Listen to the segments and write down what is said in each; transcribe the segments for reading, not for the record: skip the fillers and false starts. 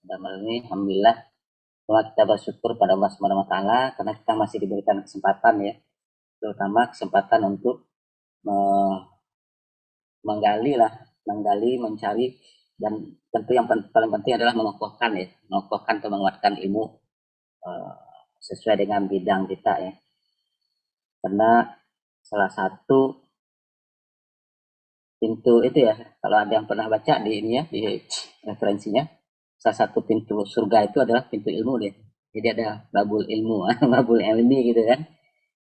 dalam hal ini alhamdulillah bahwa kita bersyukur pada Allah Subhanahu wa taala karena kita masih diberikan kesempatan ya, terutama kesempatan untuk menggali, mencari, dan tentu yang paling penting adalah mengokohkan atau menguatkan ilmu uh, sesuai dengan bidang kita ya. Karena salah satu pintu itu ya, kalau ada yang pernah baca di ini ya, di referensinya, salah satu pintu surga itu adalah pintu ilmu deh. Jadi ada babul ilmu, babul ilmi gitu kan.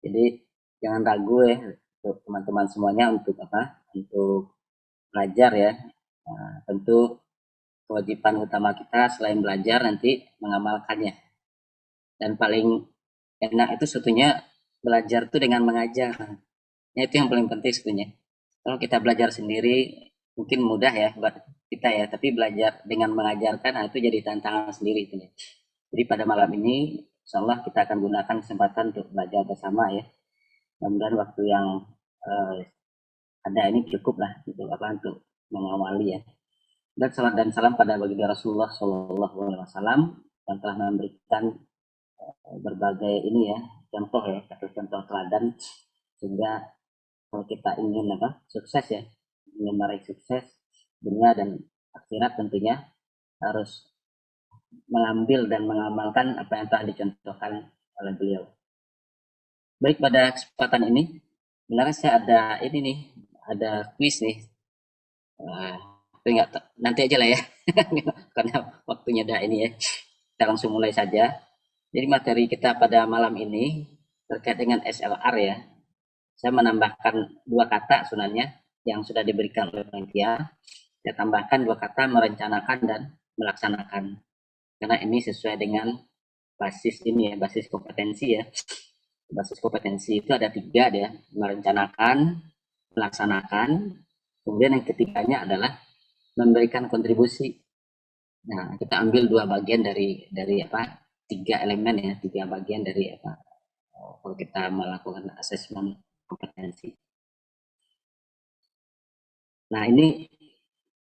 Jadi jangan ragu ya untuk teman-teman semuanya untuk apa? Untuk belajar ya. Nah, tentu kewajiban utama kita selain belajar nanti mengamalkannya. Dan paling enak itu sebetulnya belajar itu dengan mengajar. Ya, itu yang paling penting sebetulnya. Kalau kita belajar sendiri mungkin mudah ya buat kita ya, tapi belajar dengan mengajarkan nah itu jadi tantangan sendiri itu ya. Jadi pada malam ini insya Allah kita akan gunakan kesempatan untuk belajar bersama ya. Mudah-mudahan waktu yang uh, ada ini cukup lah untuk apa untuk mengawali ya. Dan salam pada baginda Rasulullah Shallallahu Alaihi Wasallam yang telah memberikan berbagai ini ya contoh ya, satu contoh teladan sehingga kalau kita ingin apa sukses ya, ingin meraih sukses dunia dan akhirat tentunya harus mengambil dan mengamalkan apa yang telah dicontohkan oleh beliau. Baik, pada kesempatan ini sebenarnya saya ada ini nih, ada kuis nih. Tapi enggak, nanti aja lah ya, karena waktunya dah ini ya. Kita langsung mulai saja. Jadi materi kita pada malam ini terkait dengan SLR ya. Saya menambahkan dua kata sebenarnya yang sudah diberikan oleh panitia. Saya tambahkan dua kata merencanakan dan melaksanakan. Karena ini sesuai dengan basis ini ya, basis kompetensi ya. Basis kompetensi itu ada tiga ya, merencanakan, melaksanakan, kemudian yang ketiganya adalah memberikan kontribusi. Nah, kita ambil dua bagian dari apa? Tiga elemen ya, tiga bagian dari apa? Kalau kita melakukan asesmen kompetensi. Nah, ini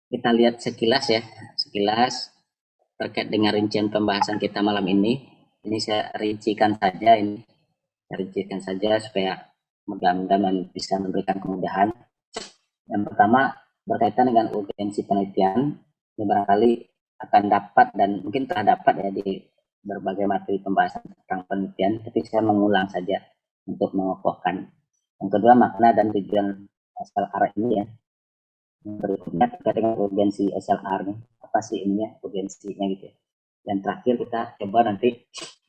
kita lihat sekilas ya, sekilas terkait dengan rincian pembahasan kita malam ini. Ini saya rincikan saja ini, saya rincikan saja supaya mudah-mudahan bisa memberikan kemudahan. Yang pertama berkaitan dengan urgensi penelitian, ini barangkali akan dapat dan mungkin telah dapat ya di berbagai materi pembahasan tentang penelitian, tapi saya mengulang saja untuk mengokohkan. Yang kedua makna dan tujuan SLR ini ya. Yang berikutnya terkait dengan urgensi SLR nih, apa sih ininya urgensinya gitu ya. Dan terakhir kita coba nanti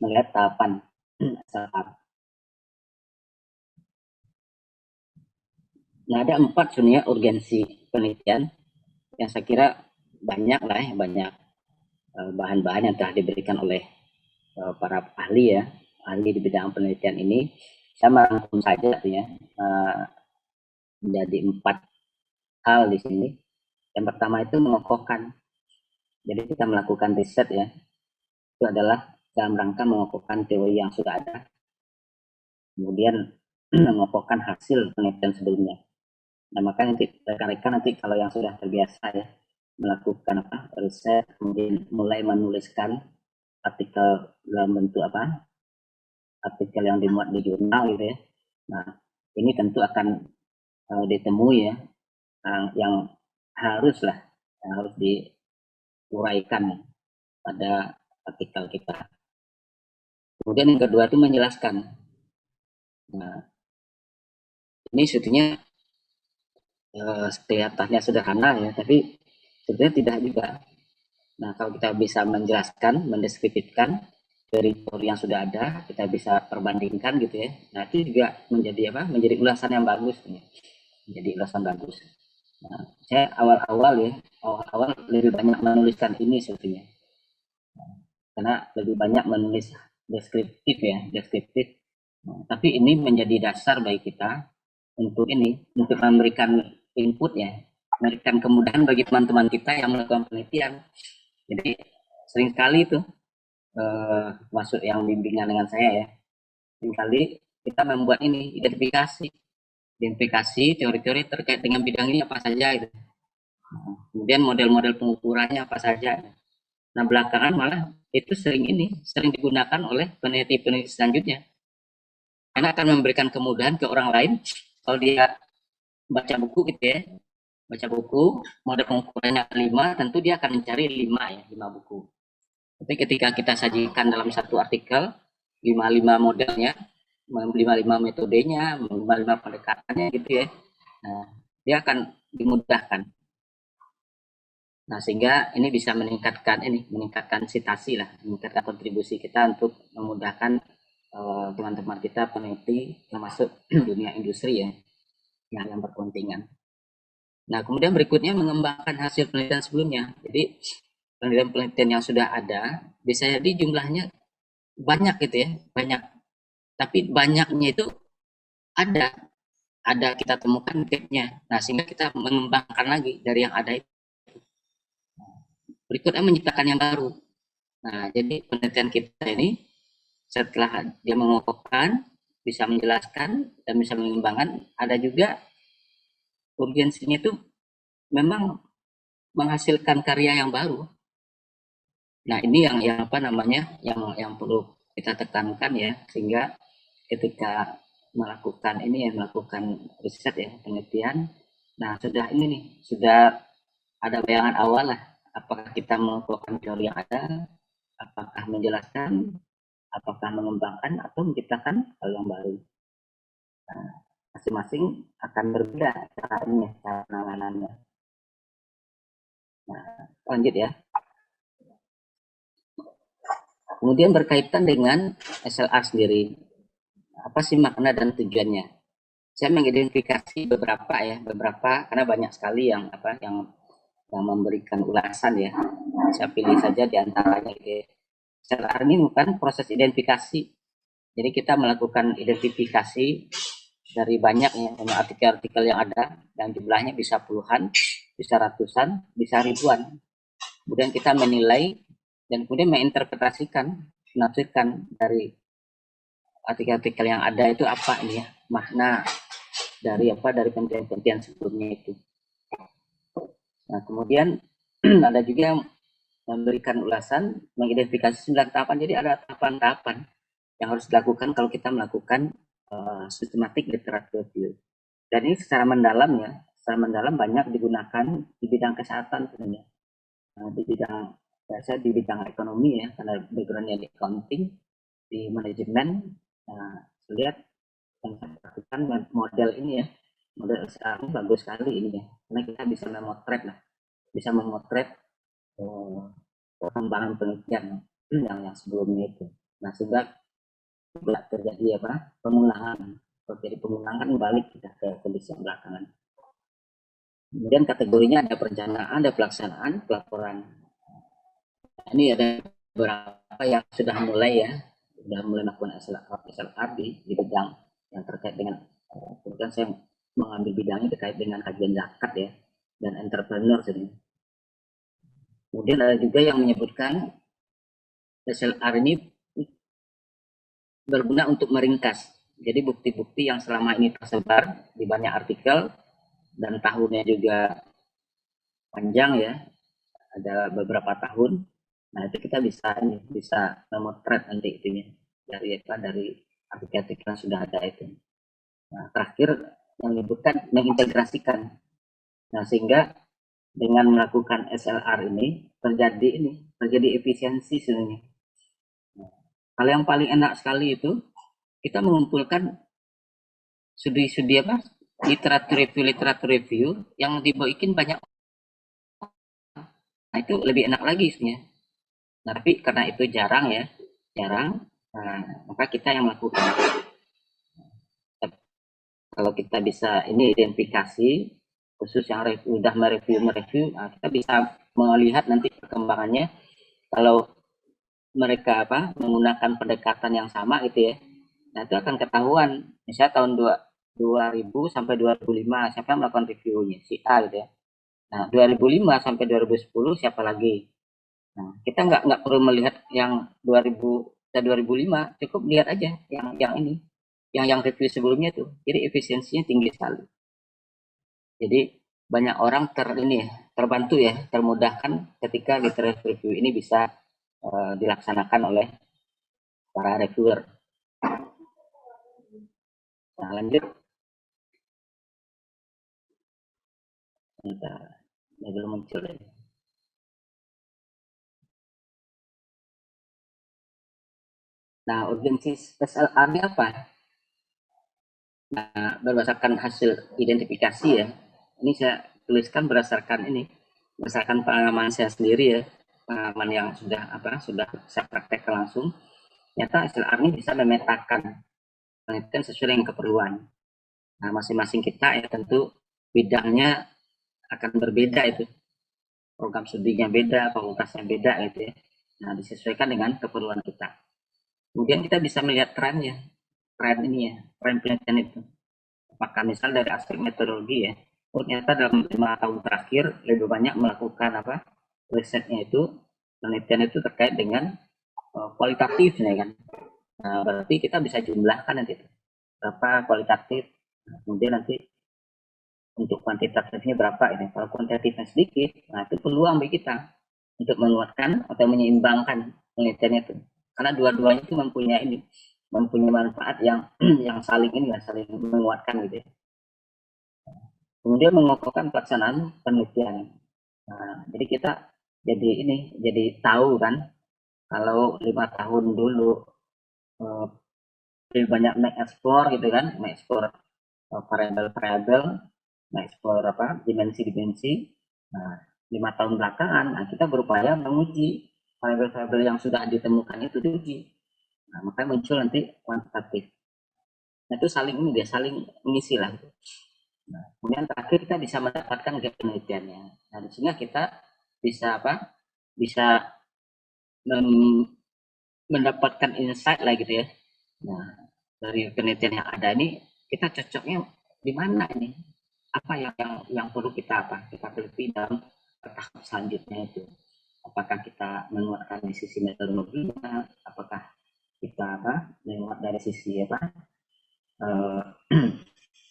melihat tahapan SLR. Nah, ada empat sebenarnya urgensi penelitian yang saya kira banyak lah ya, banyak bahan-bahan yang telah diberikan oleh para ahli ya, ahli di bidang penelitian ini. Saya merangkum saja ya, menjadi empat hal di sini. Yang pertama itu mengokohkan. Jadi kita melakukan riset ya, itu adalah dalam rangka mengokohkan teori yang sudah ada, kemudian mengokohkan hasil penelitian sebelumnya. Nah, maka nanti rekan-rekan nanti kalau yang sudah terbiasa ya melakukan apa riset, kemudian mulai menuliskan artikel dalam bentuk apa artikel yang dimuat di jurnal gitu ya. Nah, ini tentu akan ditemui ya yang haruslah yang harus diuraikan pada artikel kita. Kemudian yang kedua itu menjelaskan. Nah, ini sebetulnya kelihatannya sederhana ya, tapi sebetulnya tidak juga. Nah, kalau kita bisa menjelaskan, mendeskripsikan dari teori yang sudah ada, kita bisa perbandingkan gitu ya. Nah, itu juga menjadi apa? Menjadi ulasan yang bagus. Ya. Menjadi ulasan bagus. Nah, saya awal-awal lebih banyak menuliskan ini sebetulnya. Karena lebih banyak menulis deskriptif ya, deskriptif. Nah, tapi ini menjadi dasar bagi kita untuk ini, untuk memberikan input ya, memberikan kemudahan bagi teman-teman kita yang melakukan penelitian. Jadi sering sekali itu masuk yang bimbingan dengan saya ya, sering kali kita membuat ini identifikasi teori-teori terkait dengan bidang ini apa saja gitu. Kemudian model-model pengukurannya apa saja. Nah, belakangan malah itu sering digunakan oleh peneliti-peneliti selanjutnya. Karena akan memberikan kemudahan ke orang lain kalau dia baca buku gitu ya. Baca buku, model pengukurannya 5, tentu dia akan mencari 5 buku. Tapi ketika kita sajikan dalam satu artikel 5 modelnya, 5 metodenya, 5 pendekatannya gitu ya. Nah, dia akan dimudahkan. Nah, sehingga ini bisa meningkatkan citasi lah, meningkatkan kontribusi kita untuk memudahkan teman-teman kita peneliti termasuk dunia industri ya, yang berkepentingan. Nah, kemudian berikutnya mengembangkan hasil penelitian sebelumnya. Jadi penelitian-penelitian yang sudah ada bisa jadi jumlahnya banyak gitu ya, banyak. Tapi banyaknya itu ada kita temukan gapnya. Nah, sehingga kita mengembangkan lagi dari yang ada itu. Berikutnya menciptakan yang baru. Nah, jadi penelitian kita ini setelah dia mengokohkan, bisa menjelaskan dan bisa mengembangkan, ada juga urgensinya itu memang menghasilkan karya yang baru. Nah, ini yang apa namanya, yang perlu kita tekankan ya, sehingga ketika melakukan riset ya, penelitian, nah sudah ada bayangan awal lah, apakah kita mengumpulkan teori yang ada, apakah menjelaskan, apakah mengembangkan atau menciptakan hal yang baru. Nah, masing-masing akan berbeda cara penanganannya. Nah, lanjut ya. Kemudian berkaitan dengan SLR sendiri, apa sih makna dan tujuannya? Saya mengidentifikasi beberapa karena banyak sekali yang memberikan ulasan ya. Saya pilih saja di antaranya. SLR ini bukan proses identifikasi. Jadi kita melakukan identifikasi dari banyaknya artikel-artikel yang ada, dan jumlahnya bisa puluhan, bisa ratusan, bisa ribuan. Kemudian kita menilai dan kemudian menafsirkan dari artikel-artikel yang ada itu apa ini ya, makna dari penelitian sebelumnya itu. Nah, kemudian ada juga yang memberikan ulasan, mengidentifikasi 9 tahapan. Jadi ada tahapan-tahapan yang harus dilakukan kalau kita melakukan systematic literature review. Dan ini secara mendalam banyak digunakan di bidang kesehatan sebenarnya. Di bidang ekonomi ya, karena backgroundnya di accounting, di manajemen. Nah, lihat yang saya lakukan model ini ya, model SR ini bagus sekali ini ya, karena kita bisa memotret perkembangan penelitian yang sebelumnya itu. Nah, sehingga tidak terjadi pengulangan balik kita ke kondisi yang belakangan. Kemudian kategorinya ada perencanaan, ada pelaksanaan, pelaporan. Ini ada beberapa yang sudah mulai melakukan SLR di bidang yang terkait dengan, kemudian saya mengambil bidangnya terkait dengan kajian zakat ya, dan entrepreneur ini. Kemudian ada juga yang menyebutkan SLR ini berguna untuk meringkas. Jadi bukti-bukti yang selama ini tersebar di banyak artikel dan tahunnya juga panjang ya, ada beberapa tahun. Nah, itu kita bisa memotret nanti itunya dari artikel-artikel yang sudah ada itu. Nah, terakhir yang menyebutkan mengintegrasikan. Nah, sehingga dengan melakukan SLR ini terjadi efisiensi sebenarnya. Nah, kalau yang paling enak sekali itu kita mengumpulkan studi literatur review yang dibikin banyak. Nah, itu lebih enak lagi sebenarnya. Nah, tapi karena itu jarang, maka kita yang melakukan. Kalau kita bisa ini identifikasi khusus yang sudah mereview, nah, kita bisa melihat nanti perkembangannya. Kalau mereka menggunakan pendekatan yang sama gitu ya, nah itu akan ketahuan. Misalnya tahun 2000 sampai 2005 siapa yang melakukan reviewnya, si A gitu ya. Nah, 2005 sampai 2010 siapa lagi. Nah, kita nggak perlu melihat yang 2005, cukup lihat aja yang ini, yang review sebelumnya tuh. Jadi efisiensinya tinggi sekali. Jadi banyak orang terbantu ya, termudahkan ketika literature review ini bisa dilaksanakan oleh para reviewer. Nah, lanjut. Bentar, ini belum muncul ya. Nah, urgensi SLR ini apa? Nah, berdasarkan hasil identifikasi ya, ini saya tuliskan berdasarkan pengalaman saya sendiri ya, pengalaman yang sudah saya praktekkan langsung. Ternyata SLR ini bisa memetakan penelitian sesuai dengan keperluan. Nah, masing-masing kita ya tentu bidangnya akan berbeda itu, program studinya beda, fakultasnya beda gitu ya. Nah, disesuaikan dengan keperluan kita. Kemudian kita bisa melihat tren ini ya, tren penelitian itu. Apakah misal dari aspek metodologi ya, ternyata dalam 5 tahun terakhir lebih banyak melakukan risetnya itu, penelitian itu terkait dengan kualitatifnya kan. Nah, berarti kita bisa jumlahkan nanti berapa kualitatif, nah, kemudian nanti untuk kuantitatifnya berapa ini. Kalau kuantitatifnya sedikit, nah itu peluang bagi kita untuk menguatkan atau menyeimbangkan penelitiannya itu. Karena dua-duanya itu mempunyai manfaat yang yang saling menguatkan gitu ya. Kemudian mengokohkan pelaksanaan penelitian. Nah, jadi kita jadi tahu kan kalau 5 tahun dulu eh, lebih banyak mengeksplor gitu kan, mengeksplor variabel-variabel, mengeksplor dimensi-dimensi. Nah, 5 tahun belakangan nah, kita berupaya menguji variabel-variabel yang sudah ditemukan itu diuji. Nah, makanya muncul nanti kuantitatif. Nah, itu saling mengisi lah. Nah, kemudian terakhir kita bisa mendapatkan gap penelitiannya. Nah, di sini kita bisa bisa mendapatkan insight lah gitu ya. Nah, dari penelitian yang ada ini kita cocoknya di mana ini? Apa yang perlu kita teliti dalam tahap selanjutnya itu? Apakah kita menguatkan di sisi metodologinya? Apakah kita menguat dari sisi eh,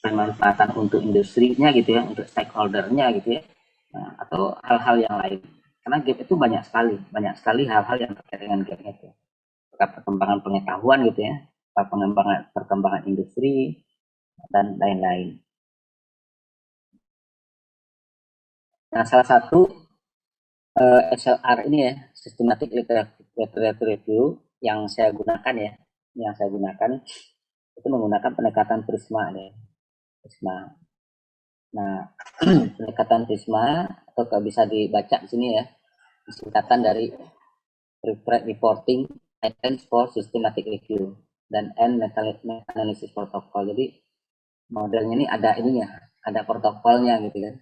pemanfaatan untuk industrinya gitu ya, untuk stakeholdernya gitu ya, nah, atau hal-hal yang lain. Karena gap itu banyak sekali hal-hal yang terkait dengan gap itu. Perkembangan pengetahuan gitu ya, perkembangan industri dan lain-lain. Nah, salah satu SLR ini ya, Systematic Literature Review yang saya gunakan ya, itu menggunakan pendekatan Prisma ya. Prisma. Nah, pendekatan Prisma atau bisa dibaca di sini ya, singkatan dari Reporting, Items for Systematic Review, dan Meta-Analysis Protocol. Jadi modelnya ini ada protokolnya gitu kan.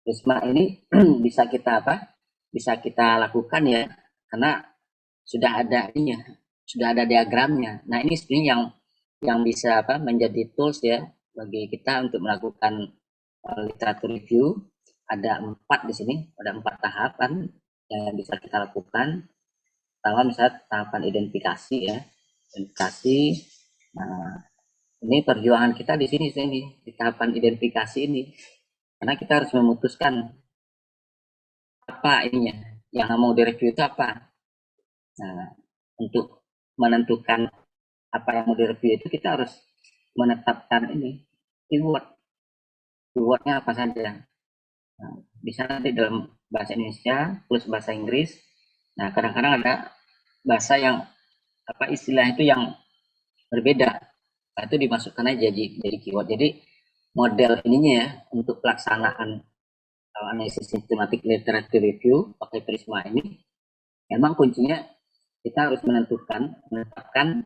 Prisma ini bisa kita lakukan ya, karena sudah ada sudah ada diagramnya. Nah, ini sebenarnya yang bisa menjadi tools ya bagi kita untuk melakukan literatur review. Ada 4 di sini, ada 4 tahapan yang bisa kita lakukan. Pertama misalnya tahapan identifikasi ya, identifikasi. Nah, ini perjuangan kita di sini di tahapan identifikasi ini, karena kita harus memutuskan apa ininya yang mau direview itu apa. Nah, untuk menentukan apa yang mau direview itu kita harus menetapkan keyword keywordnya apa saja. Nah, bisa nanti dalam bahasa Indonesia plus bahasa Inggris. Nah, kadang-kadang ada bahasa yang istilah itu yang berbeda. Nah, itu dimasukkan aja jadi keyword. Jadi model ininya ya untuk pelaksanaan analisis sistematik literature review pakai Prisma ini, memang kuncinya kita harus menetapkan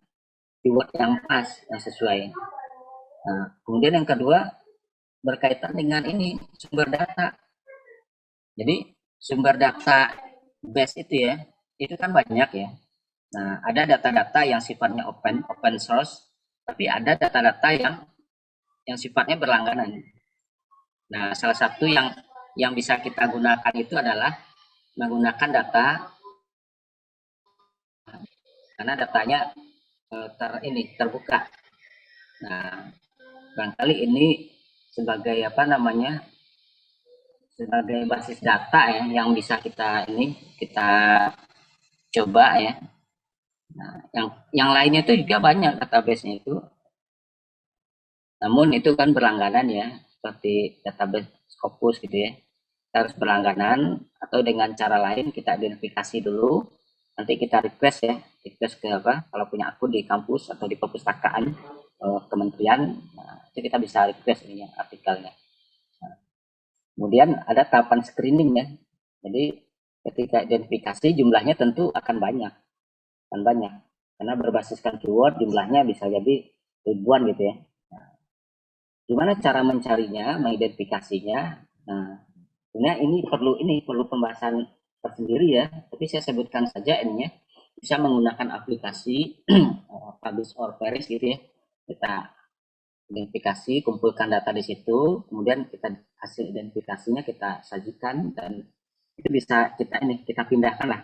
keyword yang pas, yang sesuai. Nah, kemudian yang kedua berkaitan dengan sumber data. Jadi sumber data base itu ya, itu kan banyak ya. Nah, ada data-data yang sifatnya open source, tapi ada data-data yang sifatnya berlangganan. Nah, salah satu yang bisa kita gunakan itu adalah menggunakan data, karena datanya terbuka. Nah, barangkali ini sebagai sebagai basis data ya yang bisa kita coba ya. Nah, yang lainnya itu juga banyak database-nya itu. Namun itu kan berlangganan ya, seperti database Scopus gitu ya. Kita harus berlangganan atau dengan cara lain kita identifikasi dulu. Nanti kita request ya, request ke apa? Kalau punya akun di kampus atau di perpustakaan kementerian, nah, itu kita bisa request ini ya, artikelnya. Nah, kemudian ada tahapan screening ya. Jadi ketika identifikasi jumlahnya tentu akan banyak karena berbasiskan keyword jumlahnya bisa jadi ribuan gitu ya. Nah, gimana cara mencarinya, mengidentifikasinya? Nah, sebenarnya ini perlu pembahasan tersendiri ya, tapi saya sebutkan saja ini ya. Bisa menggunakan aplikasi Publish or Perish gitu ya. Kita identifikasi, kumpulkan data di situ, kemudian kita hasil identifikasinya kita sajikan dan itu bisa kita pindahkan lah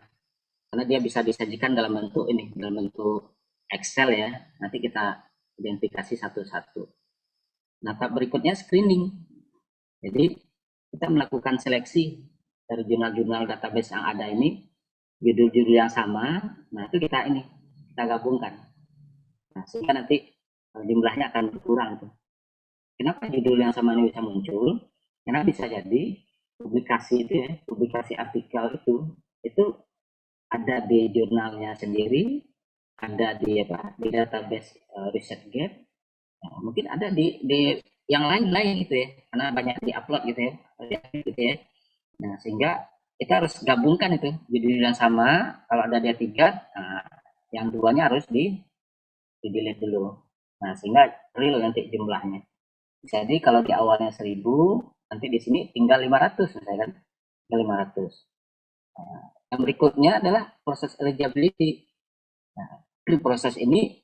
karena dia bisa disajikan dalam bentuk Excel ya. Nanti kita identifikasi satu-satu. Nah, tahap berikutnya screening. Jadi kita melakukan seleksi dari jurnal-jurnal database yang ada ini, judul-judul yang sama. Nah, itu kita gabungkan. Nah, sehingga nanti jumlahnya akan berkurang tuh. Kenapa judul yang sama ini bisa muncul? Karena bisa jadi publikasi artikel itu ada di jurnalnya sendiri, ada di database ResearchGate, mungkin ada di yang lain-lain gitu ya, karena banyak diupload gitu ya. Nah, sehingga kita harus gabungkan itu judul yang sama. Kalau ada dia tiga, nah, yang duanya harus di delete dulu. Nah, sehingga real nanti jumlahnya. Jadi kalau di awalnya 1000, nanti di sini tinggal 500 misalnya kan, tinggal 500. Nah, yang berikutnya adalah proses eligibility. Nah, proses ini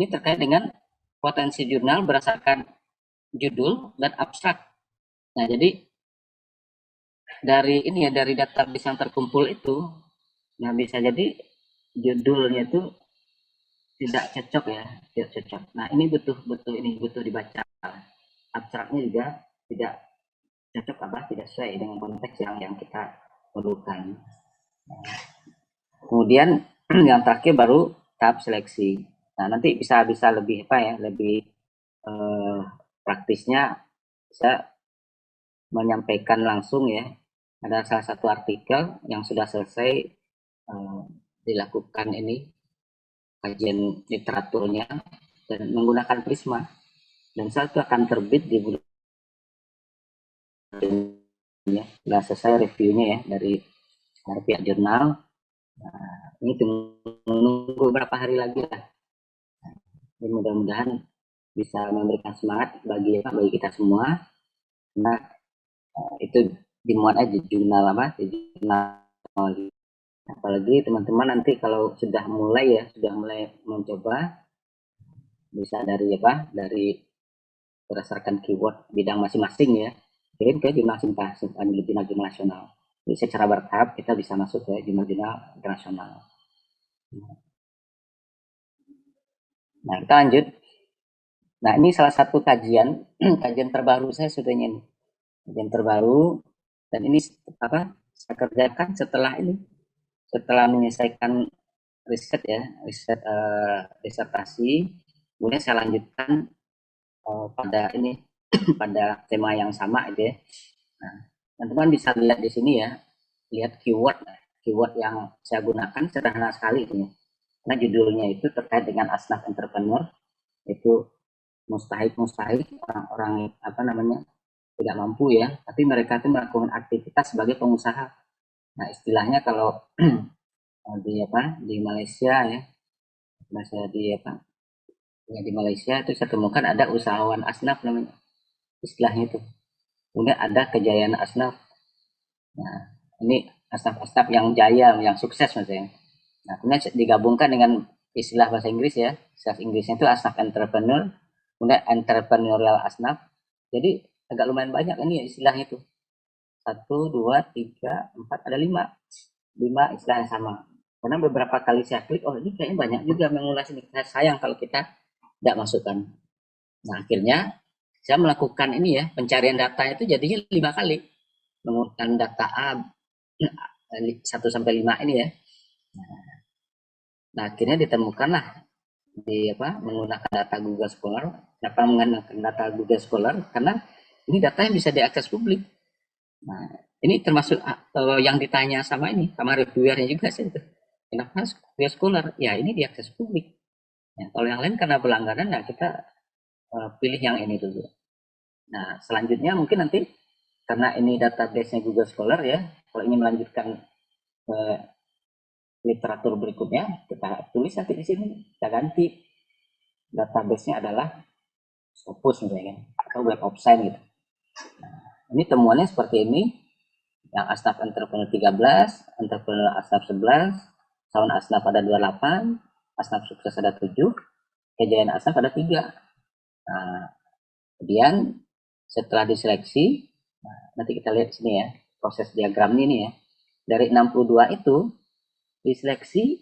terkait dengan potensi jurnal berdasarkan judul dan abstrak. Nah, jadi dari database yang terkumpul itu, nah bisa jadi judulnya itu tidak cocok ya, tidak cocok. Nah, ini butuh dibaca. Abstraknya juga tidak cocok tidak sesuai dengan konteks yang kita perlukan. Kemudian yang terakhir baru tahap seleksi. Nah, nanti bisa lebih lebih praktisnya bisa menyampaikan langsung ya. Ada salah satu artikel yang sudah selesai dilakukan kajian literaturnya dan menggunakan Prisma, dan satu akan terbit di bulan ya. Sudah selesai reviewnya ya dari pihak jurnal. Nah, ini tunggu beberapa hari lagi lah. Dan mudah-mudahan bisa memberikan semangat bagi kita semua, karena itu dimuat aja di jurnal di jurnal. Apalagi teman-teman nanti kalau sudah mulai mencoba, bisa dari berdasarkan keyword bidang masing-masing ya, kirim ke jurnal jurnal nasional. Jadi secara bertahap kita bisa masuk ke jurnal internasional. Nah, kita lanjut. Nah, ini salah satu kajian terbaru saya sebetulnya ini. Kajian terbaru, dan ini saya kerjakan setelah menyelesaikan riset disertasi, kemudian saya lanjutkan pada pada tema yang sama ya. Nah, teman-teman bisa lihat di sini ya, lihat keyword yang saya gunakan sederhana sekali ini. Karena judulnya itu terkait dengan asnaf entrepreneur, itu mustahik orang-orang tidak mampu ya, tapi mereka itu melakukan aktivitas sebagai pengusaha. Nah, istilahnya kalau di Malaysia ya, di Malaysia itu saya temukan ada usahawan asnaf namanya, istilahnya itu. Kemudian ada kejayaan asnaf. Nah, ini asnaf-asnaf yang jaya, yang sukses maksudnya. Nah, kemudian digabungkan dengan istilah bahasa Inggris ya. Istilah Inggrisnya itu asnaf entrepreneur, kemudian entrepreneurial asnaf. Jadi agak lumayan banyak ini istilahnya itu. 1, 2, 3, 4, ada 5 istilah yang sama. Karena beberapa kali saya klik, oh ini kayaknya banyak juga mengulas ini. Sayang kalau kita tidak masukkan. Nah, akhirnya saya melakukan pencarian data itu jadinya 5 kali. menggunakan data A 1 sampai 5 ini ya. Nah, akhirnya ditemukanlah menggunakan data Google Scholar. Kenapa menggunakan data Google Scholar? Karena ini data yang bisa diakses publik. Nah, ini termasuk yang ditanya sama reviewernya juga sih itu. Kenapa Google Scholar? Ya, ini diakses publik. Ya, kalau yang lain karena berlangganan, ya kita pilih yang ini dulu. Nah, selanjutnya mungkin nanti karena ini database-nya Google Scholar ya, kalau ingin melanjutkan ke literatur berikutnya, kita tulis nanti di sini, kita ganti database-nya adalah Scopus misalnya, atau Web of Science gitu. Nah, ini temuannya seperti ini, yang Asnaf Entrepreneur 13, Entrepreneur Asnaf 11, Sound Asnaf ada 28, Asnaf Sukses ada 7, Kejayaan Asnaf ada 3. Nah, kemudian setelah diseleksi, nanti kita lihat sini ya, proses diagram ini ya. Dari 62 itu diseleksi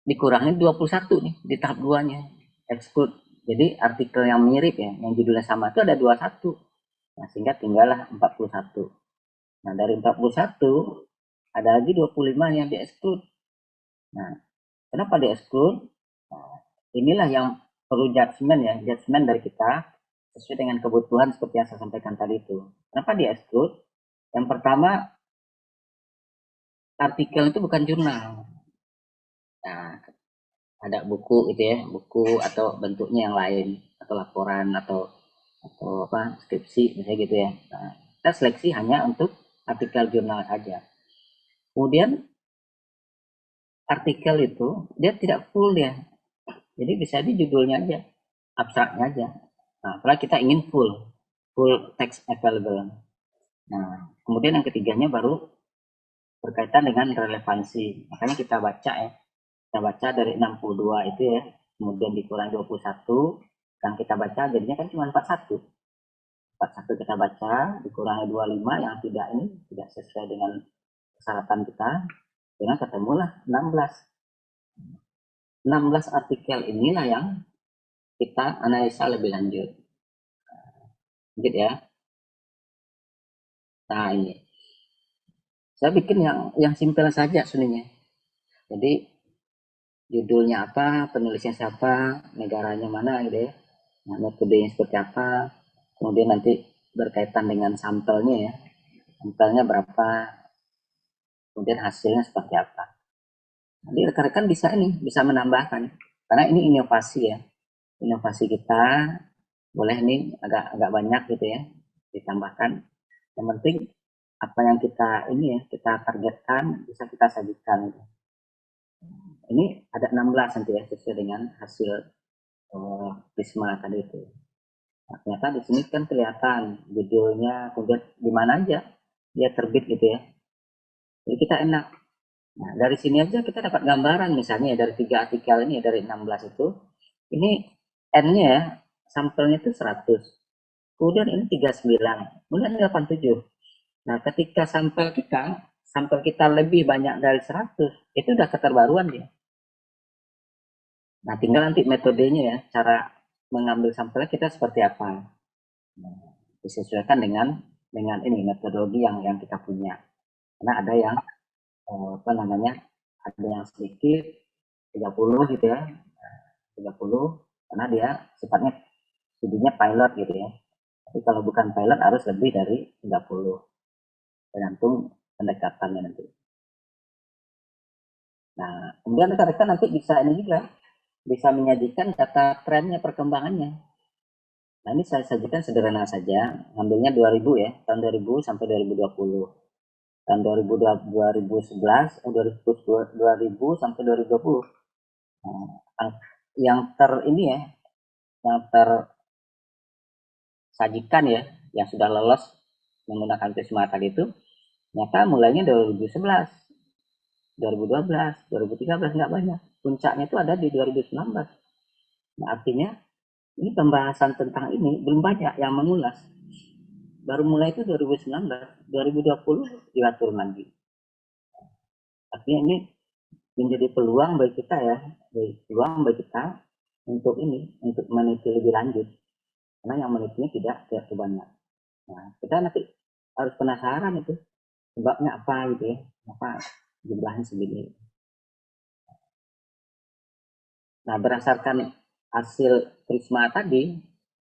dikurangi 21 nih di tahap 2-nya, exclude. Jadi artikel yang mirip ya, yang judulnya sama itu ada 21. Nah, sehingga tinggallah 41. Nah, dari 41 ada lagi 25 yang di exclude. Nah, kenapa di exclude? Nah, inilah yang perlu judgement dari kita sesuai dengan kebutuhan seperti yang saya sampaikan tadi itu. Kenapa di exclude? Yang pertama, artikel itu bukan jurnal. Nah, ada buku itu ya, buku atau bentuknya yang lain, atau laporan atau skripsi misalnya gitu ya. Nah, kita seleksi hanya untuk artikel jurnal saja. Kemudian artikel itu dia tidak full ya, jadi bisa di judulnya aja, abstraknya aja. Nah, kalau kita ingin full text available. Nah, kemudian yang ketiganya baru berkaitan dengan relevansi. Makanya kita baca ya, kita baca dari 62 itu ya, kemudian dikurangi 21, yang kita baca jadinya kan cuma 41. 41 kita baca, dikurangi 25 yang tidak sesuai dengan persyaratan kita, dengan ketemulah 16. 16 artikel inilah yang kita analisa lebih lanjut. Gitu ya. Nah, ini. Saya bikin yang simpel saja sebenarnya. Jadi judulnya apa, penulisnya siapa, negaranya mana gitu ya. Nah, metodenya seperti apa, kemudian nanti berkaitan dengan sampelnya ya. Sampelnya berapa, kemudian hasilnya seperti apa. Jadi rekan-rekan bisa menambahkan, karena ini inovasi ya. Inovasi kita boleh nih agak banyak gitu ya ditambahkan. Yang penting apa yang kita targetkan bisa kita sajikan gitu. Ini ada 16 nanti ya sesuai dengan hasil Prisma tadi itu. Nah, ternyata di sini kan kelihatan judulnya, kemudian di mana aja dia terbit gitu ya. Jadi kita enak. Nah, dari sini aja kita dapat gambaran misalnya ya, dari 3 artikel ini ya, dari 16 itu. Ini N-nya ya, sampelnya itu 100. Kemudian ini 39, kemudian ini 87. Nah, ketika sampel kita lebih banyak dari 100, itu udah keterbaruan dia. Nah, tinggal nanti metodenya ya, cara mengambil sampelnya kita seperti apa. Nah, disesuaikan dengan ini metodologi yang kita punya. Karena ada yang ada yang sedikit 30 gitu ya. 30 karena dia sifatnya studinya pilot gitu ya. Tapi kalau bukan pilot harus lebih dari 30. Tergantung pendekatannya nanti. Nah, kemudian rekan-rekan nanti bisa ini juga bisa menyajikan data trennya perkembangannya. Nah, ini saya sajikan sederhana saja, ngambilnya 2000 ya, tahun 2000 sampai 2020. Tahun 2011, 2000 sampai 2020. Nah, yang yang tersajikan ya, yang sudah lolos menggunakan Prisma tadi itu, ternyata mulainya 2011, 2012, 2013 nggak banyak. Puncaknya itu ada di 2019. Nah, artinya ini pembahasan tentang ini belum banyak yang mengulas. Baru mulai itu 2019, 2020 diatur lagi. Artinya ini menjadi peluang bagi kita ya, untuk meneliti lebih lanjut. Karena yang menelitinya tidak banyak. Nah, kita nanti harus penasaran itu sebabnya apa gitu ya, apa jumlahnya segini. Nah, berdasarkan hasil Prisma tadi,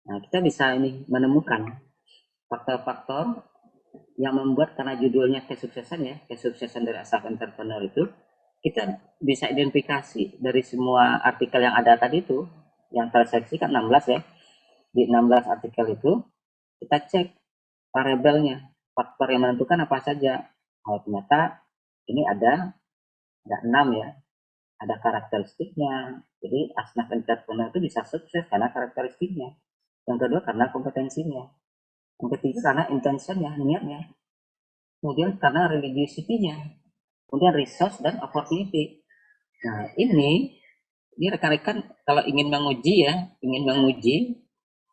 nah kita bisa ini menemukan faktor-faktor yang membuat, karena judulnya kesuksesan ya, kesuksesan dari asal entrepreneur itu, kita bisa identifikasi dari semua artikel yang ada tadi itu, yang terseleksi kan 16 ya, di 16 artikel itu kita cek variabelnya, faktor yang menentukan apa saja. Oh, ternyata ini ada 6 ya, ada karakteristiknya. Jadi asnaf entrepreneur itu bisa sukses karena karakteristiknya. Yang kedua karena kompetensinya. Yang ketiga karena intentionnya, niatnya. Kemudian karena religiosity-nya. Kemudian resource dan opportunity. Nah, ini rekan-rekan kalau ingin menguji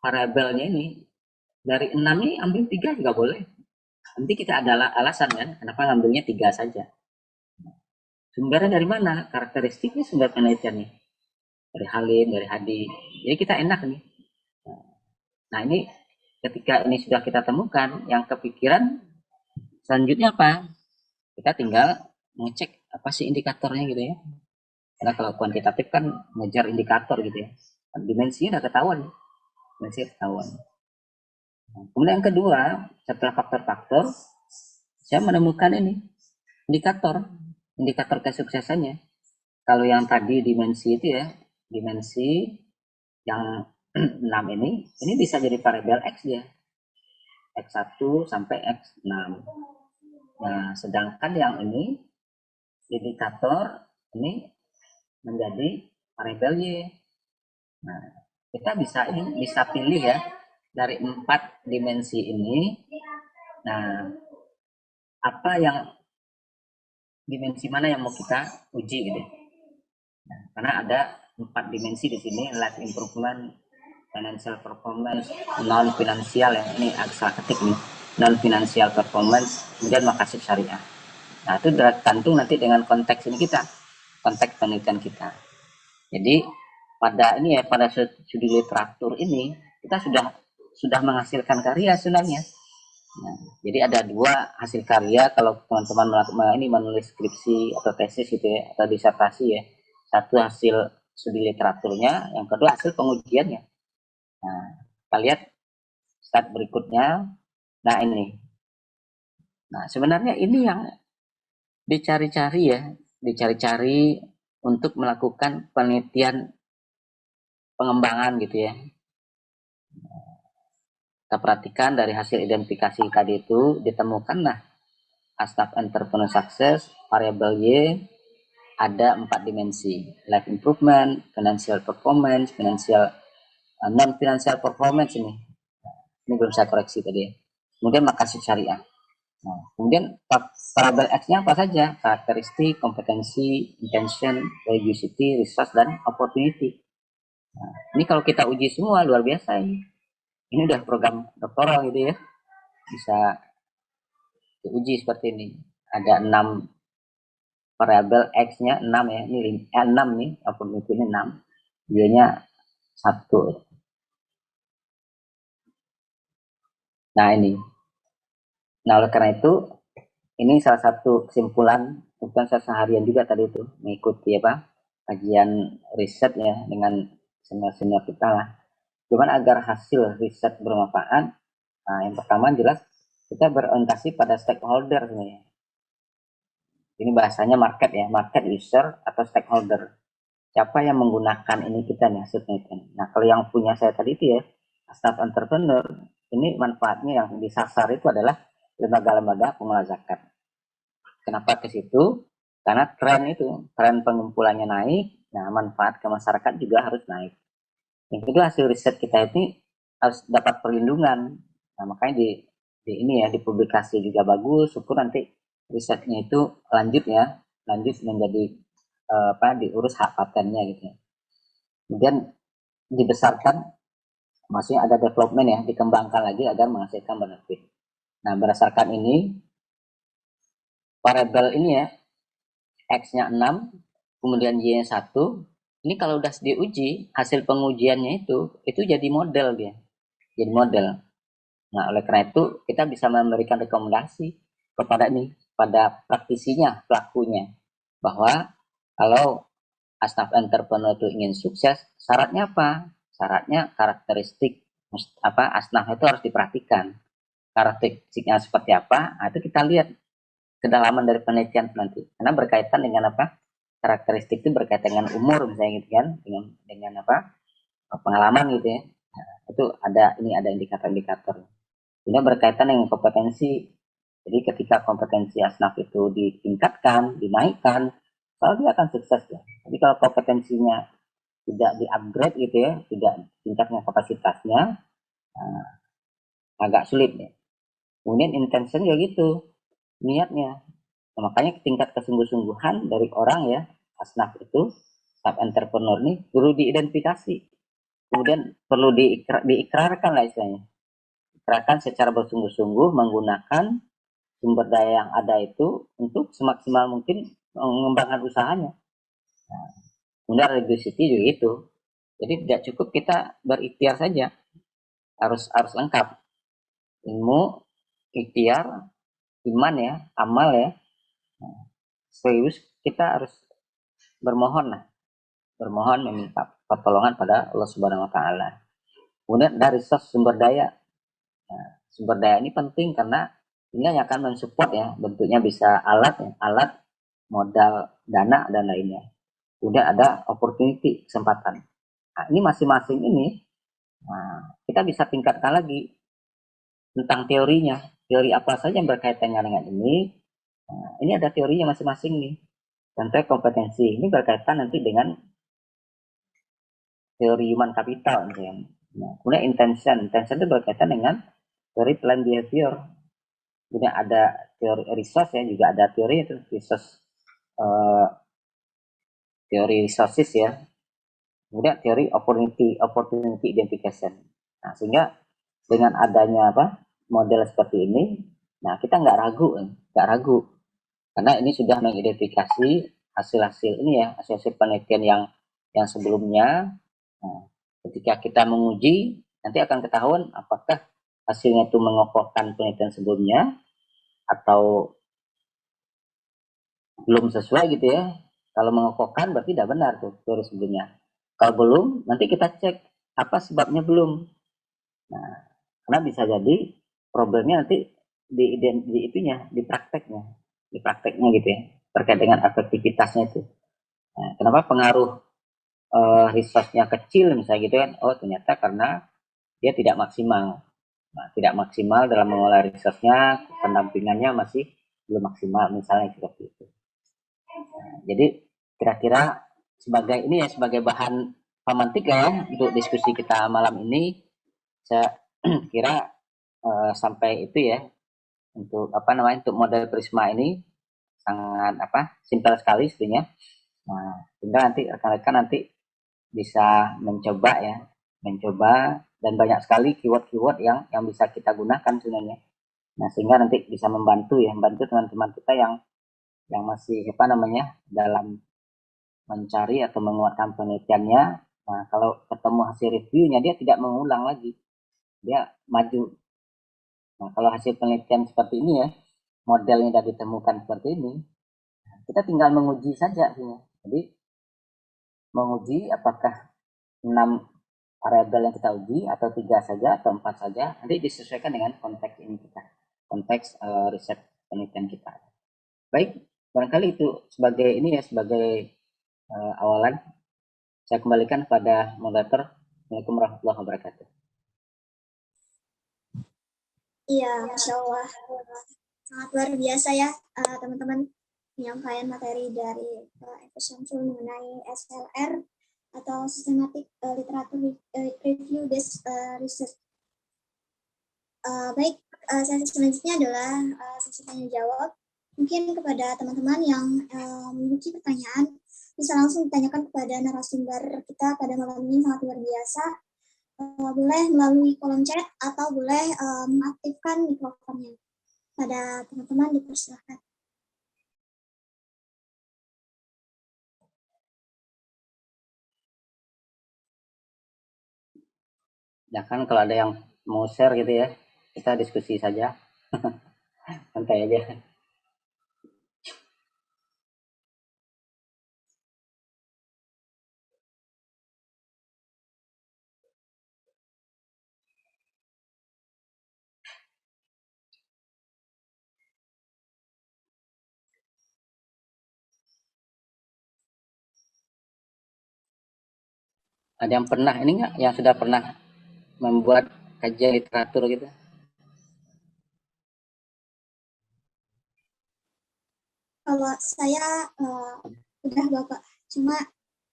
variabelnya ini, dari 6 ini ambil 3 juga boleh. Nanti kita ada alasan kan, kenapa ngambilnya 3 saja. Sumbernya dari mana? Karakteristiknya sumber penelitian nih. Dari Halim, dari Hadi. Jadi kita enak nih. Nah, ini ketika ini sudah kita temukan, yang kepikiran selanjutnya apa? Kita tinggal ngecek apa sih indikatornya gitu ya. Karena kalau kuantitatif kan ngejar indikator gitu ya. Dimensinya udah ketahuan. Dimensinya ketahuan. Kemudian yang kedua, setelah faktor-faktor, saya menemukan ini indikator, indikator kesuksesannya. Kalau yang tadi dimensi itu ya, dimensi yang 6 ini bisa jadi variabel X dia. X1 sampai X6. Nah, sedangkan yang ini indikator ini menjadi variabel Y. Nah, kita bisa pilih ya dari 4 dimensi ini. Nah, apa yang dimensi mana yang mau kita uji gitu. Nah, karena ada 4 dimensi di sini, life improvement, financial performance, non finansial ya, ini agak ketik nih, non financial performance, kemudian makasih syariah. Nah, itu tergantung nanti dengan konteks ini kita, konteks penelitian kita. Jadi pada studi literatur ini kita sudah menghasilkan karya sebenarnya. Nah, jadi ada 2 hasil karya kalau teman-teman menulis skripsi atau tesis gitu ya, atau disertasi ya. Satu hasil studi literaturnya, yang kedua hasil pengujiannya. Nah, kita lihat slide berikutnya. Nah, ini. Nah, sebenarnya ini yang dicari-cari untuk melakukan penelitian pengembangan gitu ya. Kita perhatikan dari hasil identifikasi tadi itu ditemukanlah asnaf entrepreneur success variable Y ada 4 dimensi, life improvement, financial performance, non financial performance ini belum saya koreksi tadi ya. Kemudian makasih syariah. Nah, kemudian variabel X-nya apa saja? Karakteristik, kompetensi, intention, religiosity, resource, dan opportunity. Nah, ini kalau kita uji semua luar biasa ini. Ini udah program doktoral gitu ya. Bisa diuji seperti ini. Ada 6 variabel X-nya 6 ya. Ini 6 nih, opportunity ini 6. Y-nya 1. Nah, ini. Nah, oleh karena itu ini salah satu kesimpulan, bukan saya seharian juga tadi itu mengikuti kajian riset ya dengan senior-senior kita lah. Cuman agar hasil riset bermanfaat, nah yang pertama jelas kita berorientasi pada stakeholder sebenarnya. Ini bahasanya market ya, market user atau stakeholder. Siapa yang menggunakan ini kita nih hasilnya. Nah, kalau yang punya saya tadi itu ya, staff entrepreneur, ini manfaatnya yang disasar itu adalah lembaga-lembaga pengelola zakat. Kenapa ke situ? Karena tren pengumpulannya naik, nah manfaat ke masyarakat juga harus naik. Yang kedua hasil riset kita ini harus dapat perlindungan. Nah, makanya di ini ya, di publikasi juga bagus, syukur nanti risetnya itu lanjut menjadi diurus hak patennya gitu. Kemudian dibesarkan, maksudnya ada development ya, dikembangkan lagi agar menghasilkan benefit. Nah, berdasarkan ini variabel ini ya, X-nya 6, kemudian Y-nya 1. Ini kalau udah diuji, hasil pengujiannya itu jadi model dia. Jadi model. Nah, oleh karena itu kita bisa memberikan rekomendasi kepada pada praktisinya, pelakunya, bahwa kalau asnaf entrepreneur itu ingin sukses, syaratnya apa? Syaratnya karakteristik asnaf itu harus diperhatikan. Karakteristiknya seperti apa? Nah, itu kita lihat kedalaman dari penelitian nanti. Karena berkaitan dengan apa? Karakteristik itu berkaitan dengan umur misalnya gitu kan, dengan pengalaman gitu ya. Nah, itu ada indikator-indikator. Ini berkaitan dengan kompetensi. Jadi ketika kompetensi asnaf itu ditingkatkan, dinaikkan, kalau dia akan sukses ya. Jadi kalau kompetensinya tidak di-upgrade gitu ya, tidak tingkatnya kapasitasnya, nah, agak sulit ya. Kemudian intention ya gitu, niatnya. Nah, makanya tingkat kesungguh-sungguhan dari orang ya, asnaf itu, staff entrepreneur ini perlu diidentifikasi. Kemudian perlu diikrarkan lah istilahnya. Ikrarkan secara bersungguh-sungguh menggunakan sumber daya yang ada itu untuk semaksimal mungkin mengembangkan usahanya. Nah, kemudian reducity juga itu. Jadi tidak cukup kita berikhtiar saja, harus lengkap. Ilmu, ikhtiar, iman ya, amal ya. Nah, serius kita harus bermohon lah, bermohon meminta pertolongan pada Allah Subhanahu Wa Taala. Kemudian dari sumber daya. Nah, sumber daya ini penting karena ini yang akan mensupport ya, bentuknya bisa alat ya, alat, modal, dana dan lainnya. Kemudian ada opportunity, kesempatan. Nah, ini masing-masing ini kita bisa tingkatkan lagi tentang teorinya. Teori apa saja yang berkaitan dengan ini. Nah, ini ada teorinya masing-masing nih. Contoh kompetensi ini berkaitan nanti dengan teori human capital misalnya. Nah, kemudian intention itu berkaitan dengan teori plan behavior. Kemudian ada teori resource ya, juga ada teori itu resource teori resources ya. Kemudian teori opportunity identification. Nah, sehingga dengan adanya model seperti ini, nah kita nggak ragu karena ini sudah mengidentifikasi hasil-hasil ini ya, hasil-hasil penelitian yang sebelumnya. Nah, ketika kita menguji, nanti akan ketahuan apakah hasilnya itu mengokohkan penelitian sebelumnya atau belum sesuai gitu ya. Kalau mengokohkan berarti tidak benar tuh teori sebelumnya. Kalau belum, nanti kita cek apa sebabnya belum. Nah, karena bisa jadi problemnya nanti di itunya, di prakteknya gitu ya, terkait dengan efektivitasnya itu. Nah, kenapa pengaruh resource-nya kecil misalnya gitu kan? Oh, ternyata karena dia tidak maksimal. Nah, tidak maksimal dalam mengolah resource-nya, pendampingannya masih belum maksimal misalnya seperti itu. Nah, jadi kira-kira sebagai ini ya, sebagai bahan pemantik ya untuk diskusi kita malam ini, saya kira sampai itu ya untuk untuk model Prisma ini sangat simpel sekali sebenarnya. Nah, tinggal nanti rekan-rekan nanti bisa mencoba dan banyak sekali keyword-keyword yang bisa kita gunakan sebenarnya. Nah, sehingga nanti bisa membantu teman-teman kita yang masih dalam mencari atau menguatkan penelitiannya. Nah, kalau ketemu hasil reviewnya dia tidak mengulang lagi, dia maju. Nah, kalau hasil penelitian seperti ini ya, modelnya sudah ditemukan seperti ini, kita tinggal menguji saja. Jadi menguji apakah 6 variabel yang kita uji atau 3 saja atau 4 saja, nanti disesuaikan dengan konteks ini kita, konteks riset penelitian kita. Baik, barangkali itu sebagai sebagai awalan. Saya kembalikan kepada moderator. Assalamualaikum warahmatullahi wabarakatuh. Iya, Masya Allah. Sangat luar biasa ya teman-teman, penyampaian materi dari Eko Syamsul mengenai SLR atau Systematic Literature Review Based Research. Baik, sesi selanjutnya adalah sesi tanya jawab. Mungkin kepada teman-teman yang memiliki pertanyaan bisa langsung ditanyakan kepada narasumber kita pada malam ini, sangat luar biasa. Boleh melalui kolom chat atau boleh mengaktifkan mikrofonnya. Pada teman-teman dipersilakan. Ya kan kalau ada yang mau share gitu ya, kita diskusi saja. Santai aja. Ada yang pernah ini nggak, yang sudah pernah membuat kajian literatur gitu? Kalau saya udah Bapak, cuma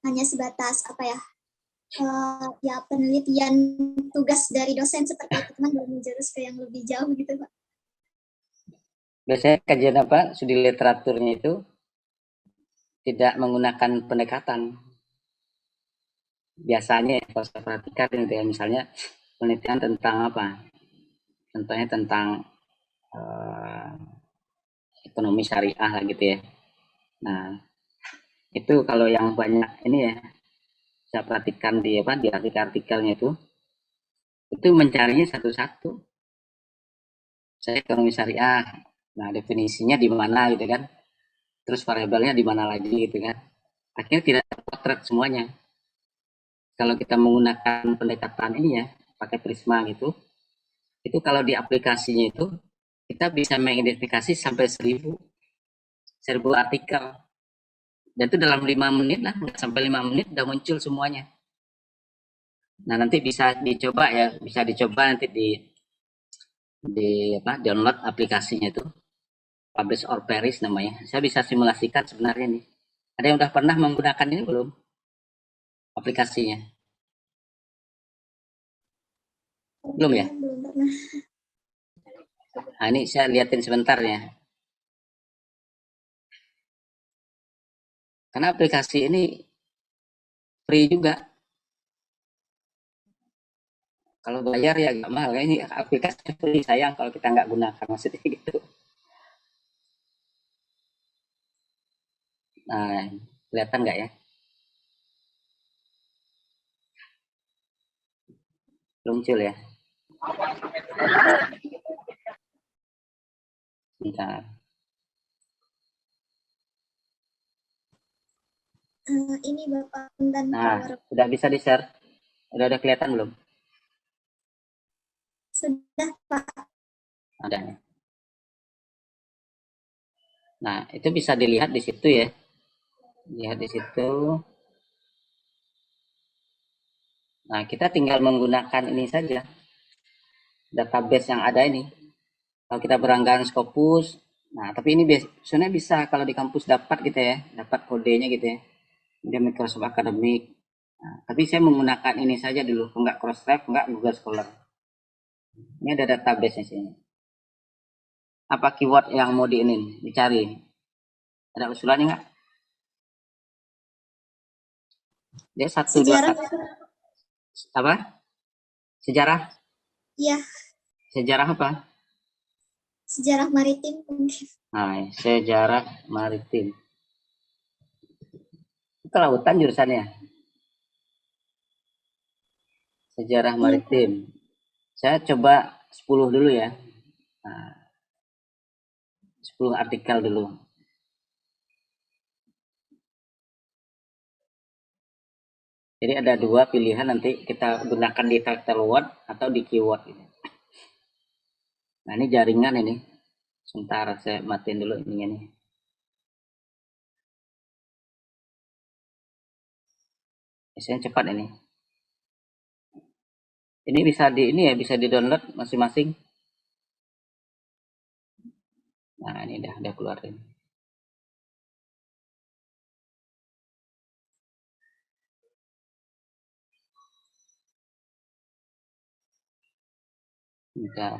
hanya sebatas apa ya, ya penelitian tugas dari dosen seperti itu, teman belum menjurus ke yang lebih jauh gitu Pak. Biasanya kajian apa studi literaturnya itu tidak menggunakan pendekatan. Biasanya kalau saya perhatikan gitu ya, misalnya penelitian tentang apa? Contohnya tentang eh, ekonomi syariah lah gitu ya. Nah, itu kalau yang banyak ini ya, saya perhatikan di apa di artikel-artikelnya itu mencarinya satu-satu. Saya ekonomi syariah. Nah, definisinya di mana gitu kan. Terus variabelnya di mana lagi gitu kan. Akhirnya tidak terpotret semuanya. Kalau kita menggunakan pendekatan ini ya, pakai Prisma gitu, itu kalau di aplikasinya itu kita bisa mengidentifikasi sampai 1000 artikel. Dan itu dalam 5 menit lah, nggak sampai 5 menit udah muncul semuanya. Nah, nanti bisa dicoba ya, bisa dicoba nanti di apa download aplikasinya itu, Publish or Perish namanya. Saya bisa simulasikan sebenarnya nih. Ada yang udah pernah menggunakan ini belum aplikasinya? Belum ya? Belum pernah. Nah, ini saya liatin sebentar ya. Karena aplikasi ini free juga. Kalau bayar ya agak mahal. Ini aplikasi free, sayang kalau kita nggak gunakan, maksudnya gitu. Nah, kelihatan nggak ya? Belum muncul ya? Bentar. Ini Bapak dan Nah, power sudah bisa di-share? Udah ada kelihatan belum? sudah Pak. Ada. Nah, itu bisa dilihat di situ ya. Lihat di situ. Nah, kita tinggal menggunakan ini saja, database yang ada ini. Kalau kita beranggaran Scopus, nah tapi ini biasanya bisa kalau di kampus dapat gitu ya, dapat kodenya gitu ya. Dia Microsoft Academic. Nah, tapi saya menggunakan ini saja dulu, enggak Crossref, enggak Google Scholar. Ini ada database-nya sini. Apa keyword yang mau dicari? Ada usulannya enggak? Dia satu dua Sejarah, satu apa? Sejarah? ya, Sejarah apa? sejarah maritim mungkin. Nah, sejarah maritim. Kelautan jurusannya. Sejarah Iya, maritim. Saya coba 10 dulu ya. Nah, 10 artikel dulu. Jadi ada dua pilihan, nanti kita gunakan di title word atau di keyword ini. Nah, ini jaringan ini. Sebentar saya matiin dulu ininya nih. Biasanya cepat ini. Ini bisa ini ya, bisa di-download masing-masing. Nah, ini udah keluar ini. Bentar.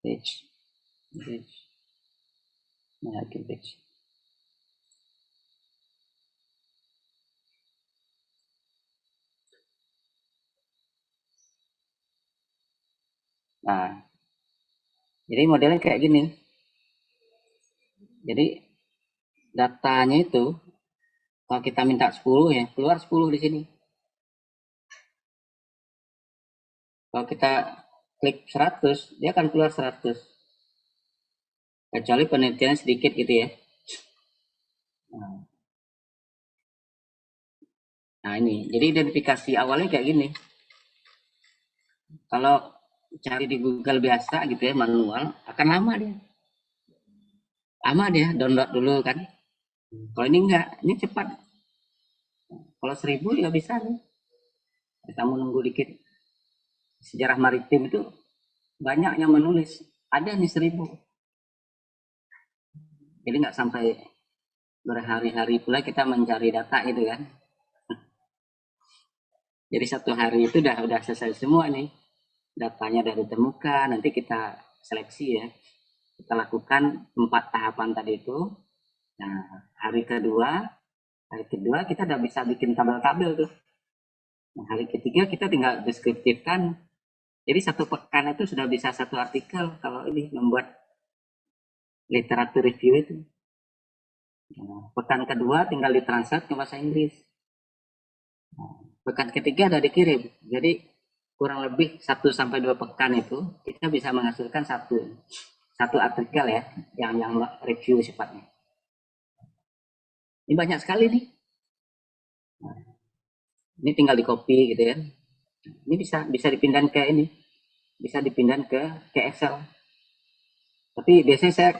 Page. Page. Nah, page. Nah, jadi modelnya kayak gini. Jadi datanya itu kalau kita minta 10 ya, keluar 10 di sini. Kalau kita klik 100, dia akan keluar 100. Kecuali penelitian sedikit gitu ya. Nah ini, jadi identifikasi awalnya kayak gini. Kalau cari di Google biasa gitu ya, manual, akan lama dia. Lama dia, download dulu kan. Kalau ini enggak, ini cepat. Kalau 1000 ya bisa nih. Kita menunggu dikit. Sejarah maritim itu banyak yang menulis. Ada nih 1000. Jadi nggak sampai berhari-hari pula kita mencari data itu kan. Jadi satu hari itu udah selesai semua nih. Datanya udah ditemukan, nanti kita seleksi ya. Kita lakukan 4 tahapan tadi itu. Nah, hari kedua kita udah bisa bikin tabel-tabel tuh. Nah, hari ketiga kita tinggal deskriptifkan. Jadi satu pekan itu sudah bisa satu artikel kalau ini membuat literatur review itu. Nah, pekan kedua tinggal ditranslate ke bahasa Inggris. Nah, pekan ketiga udah dikirim. Jadi kurang lebih 1 sampai 2 pekan itu kita bisa menghasilkan satu artikel ya yang review sifatnya. Ini banyak sekali nih. Nah, ini tinggal di copy gitu ya. Ini bisa dipindahin ke ini, bisa dipindahin ke Excel. Tapi biasanya saya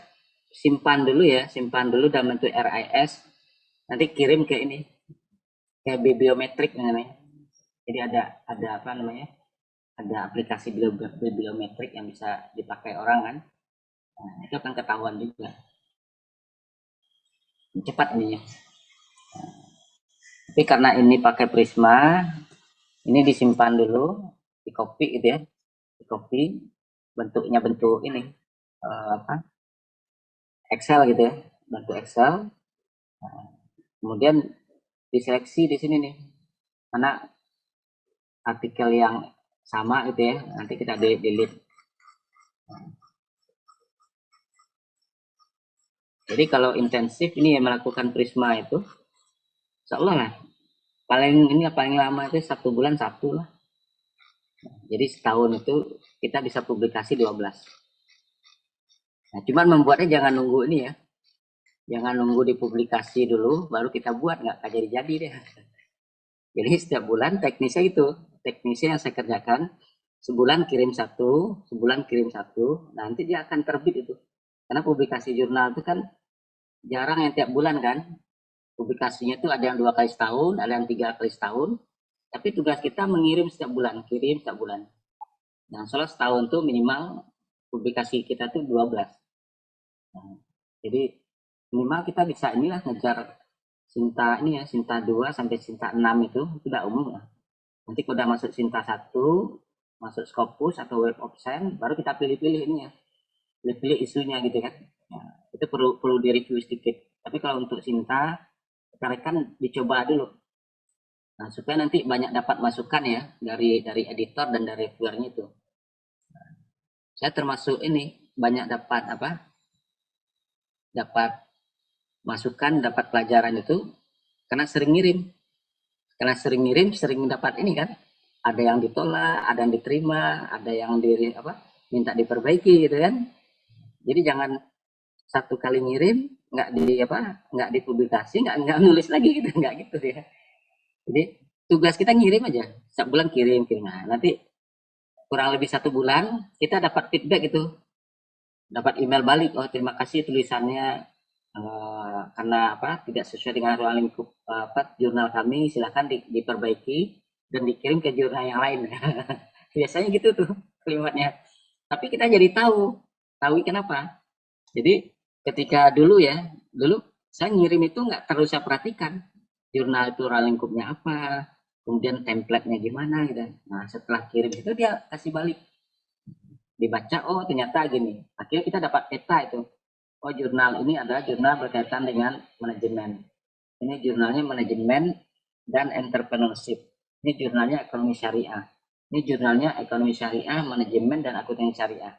simpan dulu dalam bentuk RIS, nanti kirim ke ini, ke bibliometrik namanya. Jadi ada apa namanya? Ada aplikasi bibliometrik yang bisa dipakai orang kan. Nah, itu akan ketahuan juga. Cepat ininya. Tapi karena ini pakai Prisma, ini disimpan dulu, di copy gitu ya, di copy, bentuknya bentuk ini, apa, Excel gitu ya, bentuk Excel. Nah, kemudian diseleksi di sini nih, mana artikel yang sama gitu ya, nanti kita delete. Jadi kalau intensif ini yang melakukan Prisma itu, seolah lah paling lama itu 1 bulan satu lah. Jadi setahun itu kita bisa publikasi 12. Nah, cuman membuatnya jangan nunggu ini ya. Jangan nunggu dipublikasi dulu baru kita buat, nggak jadi deh. Jadi setiap bulan teknisnya yang saya kerjakan, sebulan kirim satu, nanti dia akan terbit itu. Karena publikasi jurnal itu kan jarang yang tiap bulan kan. Publikasinya itu ada yang 2 kali setahun, ada yang 3 kali setahun. Tapi tugas kita mengirim setiap bulan, kirim setiap bulan. Nah, soalnya setahun tuh minimal publikasi kita tuh 12. Nah, jadi minimal kita bisa inilah ngejar Sinta ini ya, Sinta 2 sampai Sinta 6 itu udah umum lah. Nanti kalau udah masuk Sinta 1, masuk Scopus atau Web of Science, baru kita pilih-pilih ini ya. Pilih-pilih isunya gitu kan. Nah, itu perlu direview sedikit. Tapi kalau untuk Sinta, rekan dicoba dulu. Nah, supaya nanti banyak dapat masukan ya dari editor dan dari reviewernya itu. Saya termasuk ini banyak dapat apa? Dapat masukan, dapat pelajaran itu karena sering ngirim. Karena sering ngirim, sering dapat ini kan. Ada yang ditolak, ada yang diterima, ada yang minta diperbaiki gitu kan. Jadi jangan satu kali ngirim nggak dipublikasi, nggak nulis lagi gitu, nggak gitu ya. Jadi tugas kita ngirim aja, setiap bulan kirim. Nah, nanti kurang lebih 1 bulan kita dapat feedback itu, dapat email balik, oh terima kasih tulisannya karena tidak sesuai dengan ruang lingkup jurnal kami, silahkan diperbaiki dan dikirim ke jurnal yang lain. Biasanya gitu tuh kalimatnya. Tapi kita jadi tahu kenapa. Jadi ketika dulu saya ngirim itu nggak terlalu saya perhatikan jurnal itu ruang lingkupnya apa, kemudian template-nya gimana gitu. Nah setelah kirim itu dia kasih balik, dibaca, oh ternyata gini. Akhirnya kita dapat peta itu. Oh jurnal ini adalah jurnal berkaitan dengan manajemen. Ini jurnalnya manajemen dan entrepreneurship. Ini jurnalnya ekonomi syariah. Ini jurnalnya ekonomi syariah, manajemen dan akuntansi syariah.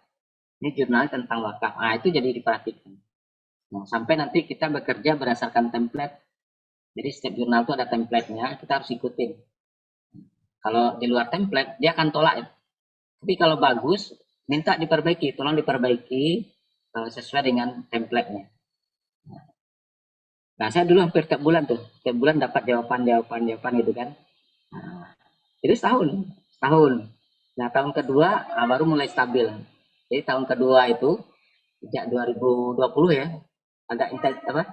Ini jurnal tentang wakaf. Ah itu jadi diperhatikan. Nah, sampai nanti kita bekerja berdasarkan template. Jadi setiap jurnal itu ada template-nya, kita harus ikutin. Kalau di luar template, dia akan tolak. Tapi kalau bagus, minta diperbaiki, tolong diperbaiki sesuai dengan template-nya. Nah, saya dulu hampir tiap bulan dapat jawaban gitu kan. Nah, itu setahun. Nah, tahun kedua baru mulai stabil. Jadi tahun kedua itu sejak 2020 ya, agak intens apa,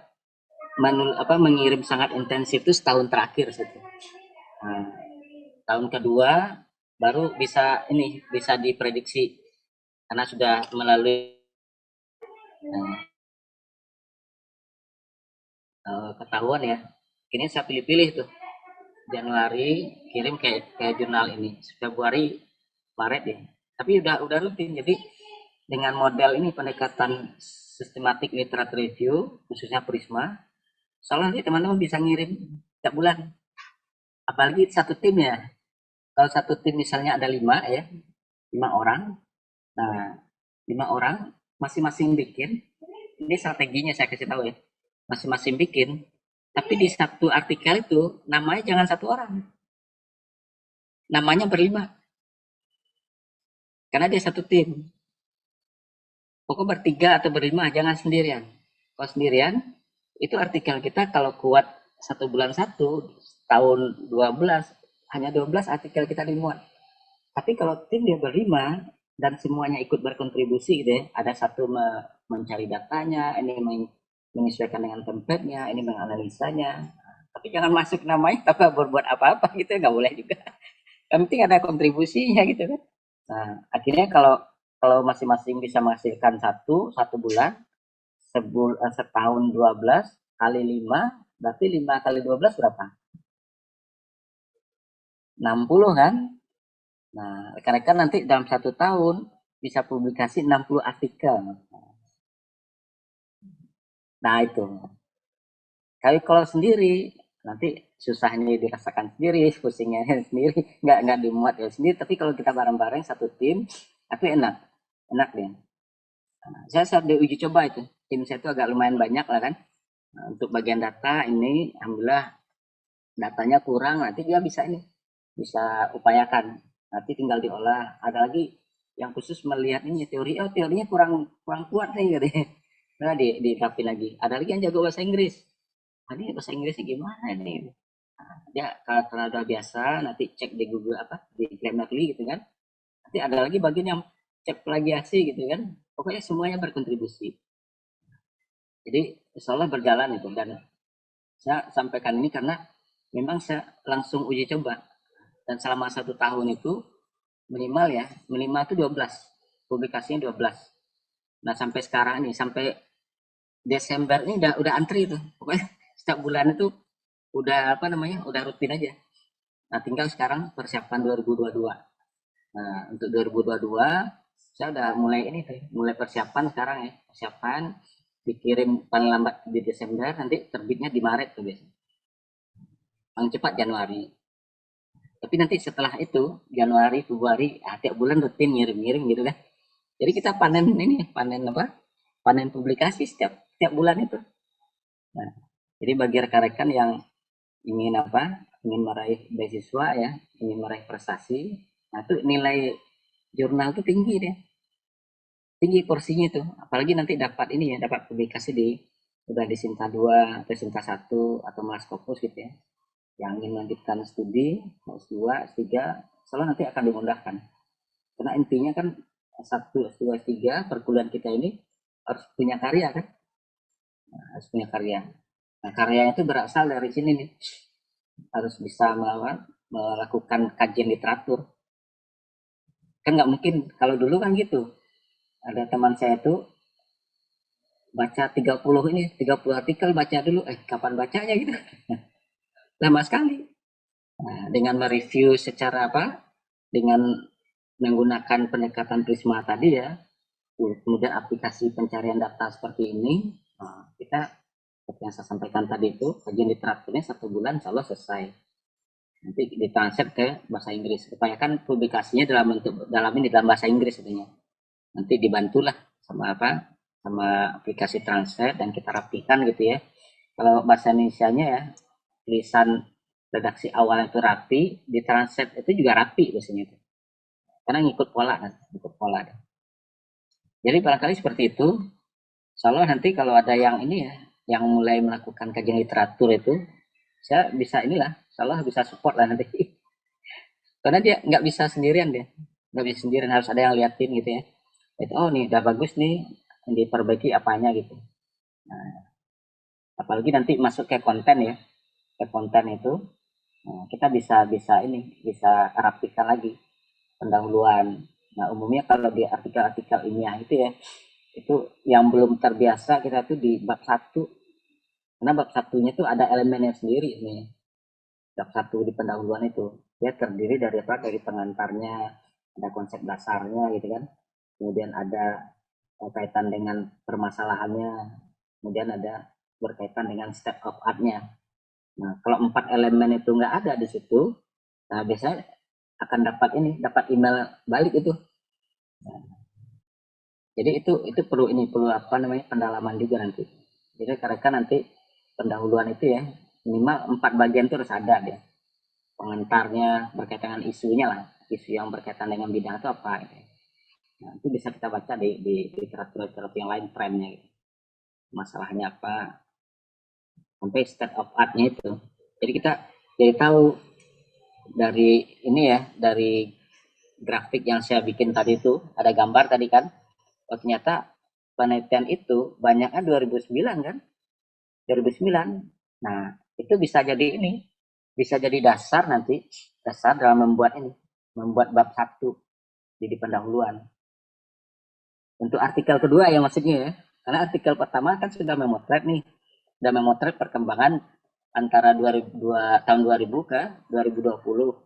mengirim sangat intensif itu setahun terakhir situ. Nah, tahun kedua baru bisa diprediksi karena sudah melalui ketahuan ya. Ini saya pilih-pilih tuh. Januari kirim kayak jurnal ini, Februari, Maret ya. Tapi udah rutin. Jadi dengan model ini pendekatan sistematik literatur review khususnya Prisma, soalnya nanti teman-teman bisa ngirim tiap bulan. Apalagi satu tim ya. Kalau satu tim misalnya ada 5 ya, 5 orang. Nah, 5 orang masing-masing bikin. Ini strateginya saya kasih tahu ya. Masing-masing bikin. Tapi di satu artikel itu namanya jangan satu orang. Namanya berlima. Karena dia satu tim. Pokoknya bertiga atau berlima, jangan sendirian. Kalau sendirian, itu artikel kita kalau kuat 1 bulan 1, tahun 12, hanya 12 artikel kita dimuat. Tapi kalau tim dia berlima, dan semuanya ikut berkontribusi gitu ya, ada satu mencari datanya, ini menyesuaikan dengan template-nya, ini menganalisanya. Tapi jangan masuk namanya, tapi berbuat apa-apa gitu, nggak boleh juga. Yang penting ada kontribusinya gitu kan. Nah, akhirnya kalau kalau masing-masing bisa menghasilkan satu bulan, setahun 12 kali 5, berarti 5 kali 12 berapa? 60 kan? Nah, rekan-rekan nanti dalam 1 tahun bisa publikasi 60 artikel. Nah, itu. Tapi kalau sendiri, nanti susahnya dirasakan sendiri, pusingnya sendiri, nggak dimuat ya sendiri. Tapi kalau kita bareng-bareng satu tim, itu enak deh. Nah, saya saat diuji coba itu, tim saya itu agak lumayan banyak lah kan. Nah, untuk bagian data ini, alhamdulillah datanya kurang, nanti dia bisa upayakan. Nanti tinggal diolah. Ada lagi yang khusus melihat ini teori, teorinya kurang kurang kuat nih gitu. Nah, ditapin lagi. Ada lagi yang jago bahasa Inggris. Tadi bahasa Inggrisnya gimana nih? Nah, dia kalau udah biasa, nanti cek di Google di Grammarly gitu kan. Nanti ada lagi bagian yang cek plagiasi gitu kan. Pokoknya semuanya berkontribusi. Jadi insya berjalan itu, dan saya sampaikan ini karena memang saya langsung uji coba, dan selama 1 tahun itu minimal itu 12 publikasinya 12. Nah, sampai sekarang ini, sampai Desember ini udah antri itu, pokoknya setiap bulan itu udah rutin aja. Nah, tinggal sekarang persiapan 2022. Nah, untuk 2022 saya udah mulai persiapan sekarang ya, persiapan dikirim paling lambat di Desember, nanti terbitnya di Maret tuh biasanya, paling cepat Januari. Tapi nanti setelah itu Januari, Februari, tiap bulan rutin ngirim-ngirim gitu kan. Jadi kita panen publikasi setiap bulan itu. Nah, jadi bagi rekan-rekan yang ingin meraih beasiswa ya, ingin meraih prestasi, nah itu nilai jurnal itu tinggi porsinya itu. Apalagi nanti dapat publikasi udah di Sinta 2 atau Sinta 1 atau Malas Fokus gitu ya, yang ingin melanjutkan studi S2, S3, selalu nanti akan dimudahkan. Karena intinya kan S1, S2, S3 perkuliahan kita ini harus punya karya kan, harus punya karya. Nah, karya itu berasal dari sini nih, harus bisa melakukan kajian literatur. Kan nggak mungkin, kalau dulu kan gitu, ada teman saya itu baca 30 artikel, baca dulu, kapan bacanya gitu. Lama sekali. Nah, dengan mereview secara dengan menggunakan pendekatan Prisma tadi ya, kemudian aplikasi pencarian data seperti ini, kita seperti yang saya sampaikan tadi itu, kajian literaturnya 1 bulan insya Allah selesai. Nanti ditranslate ke bahasa Inggris. Upayakan publikasinya dalam bahasa Inggris sebenarnya. Nanti dibantulah sama aplikasi translate, dan kita rapikan gitu ya. Kalau bahasa Indonesia-nya ya, tulisan redaksi awal itu rapi, di translate itu juga rapi biasanya itu. karena ngikut pola kan, ngikut pola. Jadi barangkali seperti itu. Soalnya nanti kalau ada yang ini ya, yang mulai melakukan kajian literatur itu, saya bisa inilah, salah bisa support lah nanti. Karena dia nggak bisa sendirian dia, nggak bisa sendirian, harus ada yang liatin gitu ya. Itu oh nih udah bagus nih, diperbaiki apanya gitu. Nah, apalagi nanti masuk ke konten ya, ke konten itu nah, kita bisa bisa ini bisa rapikan lagi pendahuluan. Nah umumnya kalau di artikel-artikel ilmiah itu ya, itu yang belum terbiasa kita tuh di bab satu, karena bab satunya tuh ada elemennya sendiri nih. Bab satu di pendahuluan itu dia terdiri dari apa, dari pengantarnya, ada konsep dasarnya gitu kan, kemudian ada kaitan dengan permasalahannya, kemudian ada berkaitan dengan step of art-nya. Nah kalau 4 elemen itu nggak ada di situ, nah biasanya akan dapat email balik itu. Nah, jadi itu perlu perlu apa namanya, pendalaman juga nanti. Jadi karena nanti pendahuluan itu ya minimal 4 bagian itu harus ada deh. Pengantarnya berkaitan dengan isunya lah, isu yang berkaitan dengan bidang itu apa gitu. Nah, itu bisa kita baca di literatur yang lain, trennya gitu. Masalahnya apa, sampai state of art-nya itu. Jadi kita jadi tahu dari ini ya, dari grafik yang saya bikin tadi itu ada gambar tadi kan. Oh, ternyata penelitian itu banyaknya 2009 kan, 2009. Nah itu bisa jadi ini, bisa jadi dasar nanti, dasar dalam membuat bab satu di pendahuluan untuk artikel kedua ya maksudnya ya, karena artikel pertama kan sudah memotret perkembangan antara tahun 2000 ke 2020. Oh,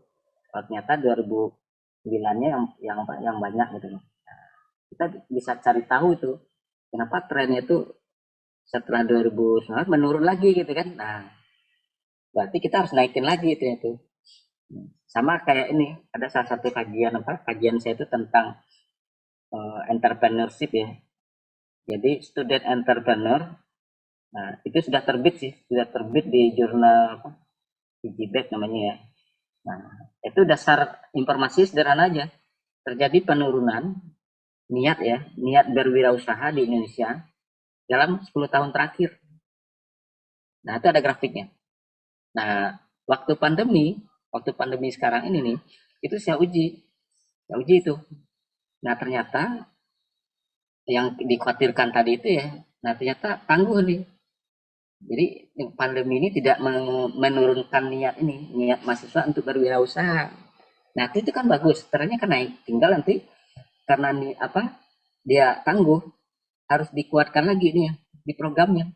ternyata 2009-nya yang banyak gitu loh. Kita bisa cari tahu itu kenapa trennya itu setelah 2019 menurun lagi gitu kan. Nah berarti kita harus naikin lagi itu. Sama kayak ini, ada salah satu kajian saya itu tentang entrepreneurship ya. Jadi student entrepreneur, nah itu sudah terbit di jurnal apa, Digibet namanya ya. Nah itu dasar informasi sederhana aja, terjadi penurunan niat berwirausaha di Indonesia dalam 10 tahun terakhir. Nah itu ada grafiknya. Nah waktu pandemi sekarang ini nih, itu saya uji itu. Nah ternyata yang dikhawatirkan tadi itu ya, nah ternyata tangguh nih. Jadi pandemi ini tidak menurunkan niat mahasiswa untuk berwirausaha. Nah itu kan bagus, trennya kan naik. Tinggal nanti karena dia tangguh, harus dikuatkan lagi nih ya, di programnya.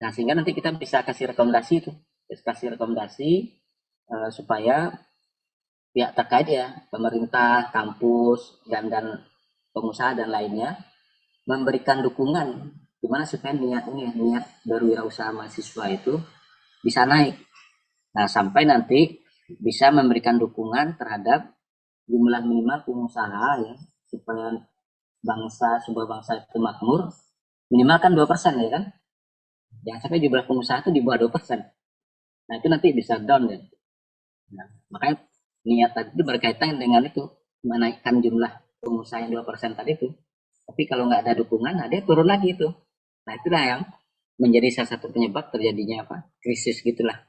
Nah sehingga nanti kita bisa kasih rekomendasi itu, supaya pihak terkait ya, pemerintah, kampus, dan pengusaha dan lainnya memberikan dukungan gimana supaya niat berwirausaha mahasiswa itu bisa naik. Nah, sampai nanti bisa memberikan dukungan terhadap jumlah minimal pengusaha ya, supaya sebuah bangsa itu makmur, minimal kan 2% ya kan. Jangan sampai jumlah pengusaha itu di bawah 2%. Nah, itu nanti bisa down ya. Nah, makanya niat tadi itu berkaitan dengan itu, menaikkan jumlah pengusaha yang 2% tadi itu. Tapi kalau nggak ada dukungan, nah dia turun lagi itu. Nah, itulah yang menjadi salah satu penyebab terjadinya apa? Krisis gitulah.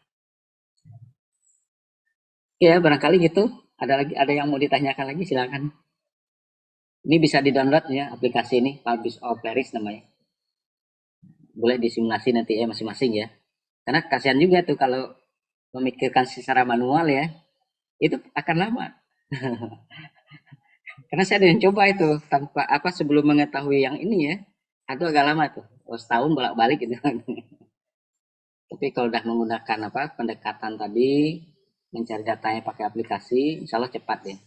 Ya, barangkali gitu. Ada yang mau ditanyakan lagi, silakan. Ini bisa di-download ya aplikasi ini, Publish or Perish namanya. Boleh disimulasi nanti ya masing-masing ya. Karena kasihan juga tuh kalau memikirkan secara manual ya, itu akan lama. Karena saya udah coba itu tanpa sebelum mengetahui yang ini ya, itu agak lama tuh. Setahun bolak-balik gitu. Tapi kalau udah menggunakan pendekatan tadi, mencari datanya pakai aplikasi, insya Allah cepat deh.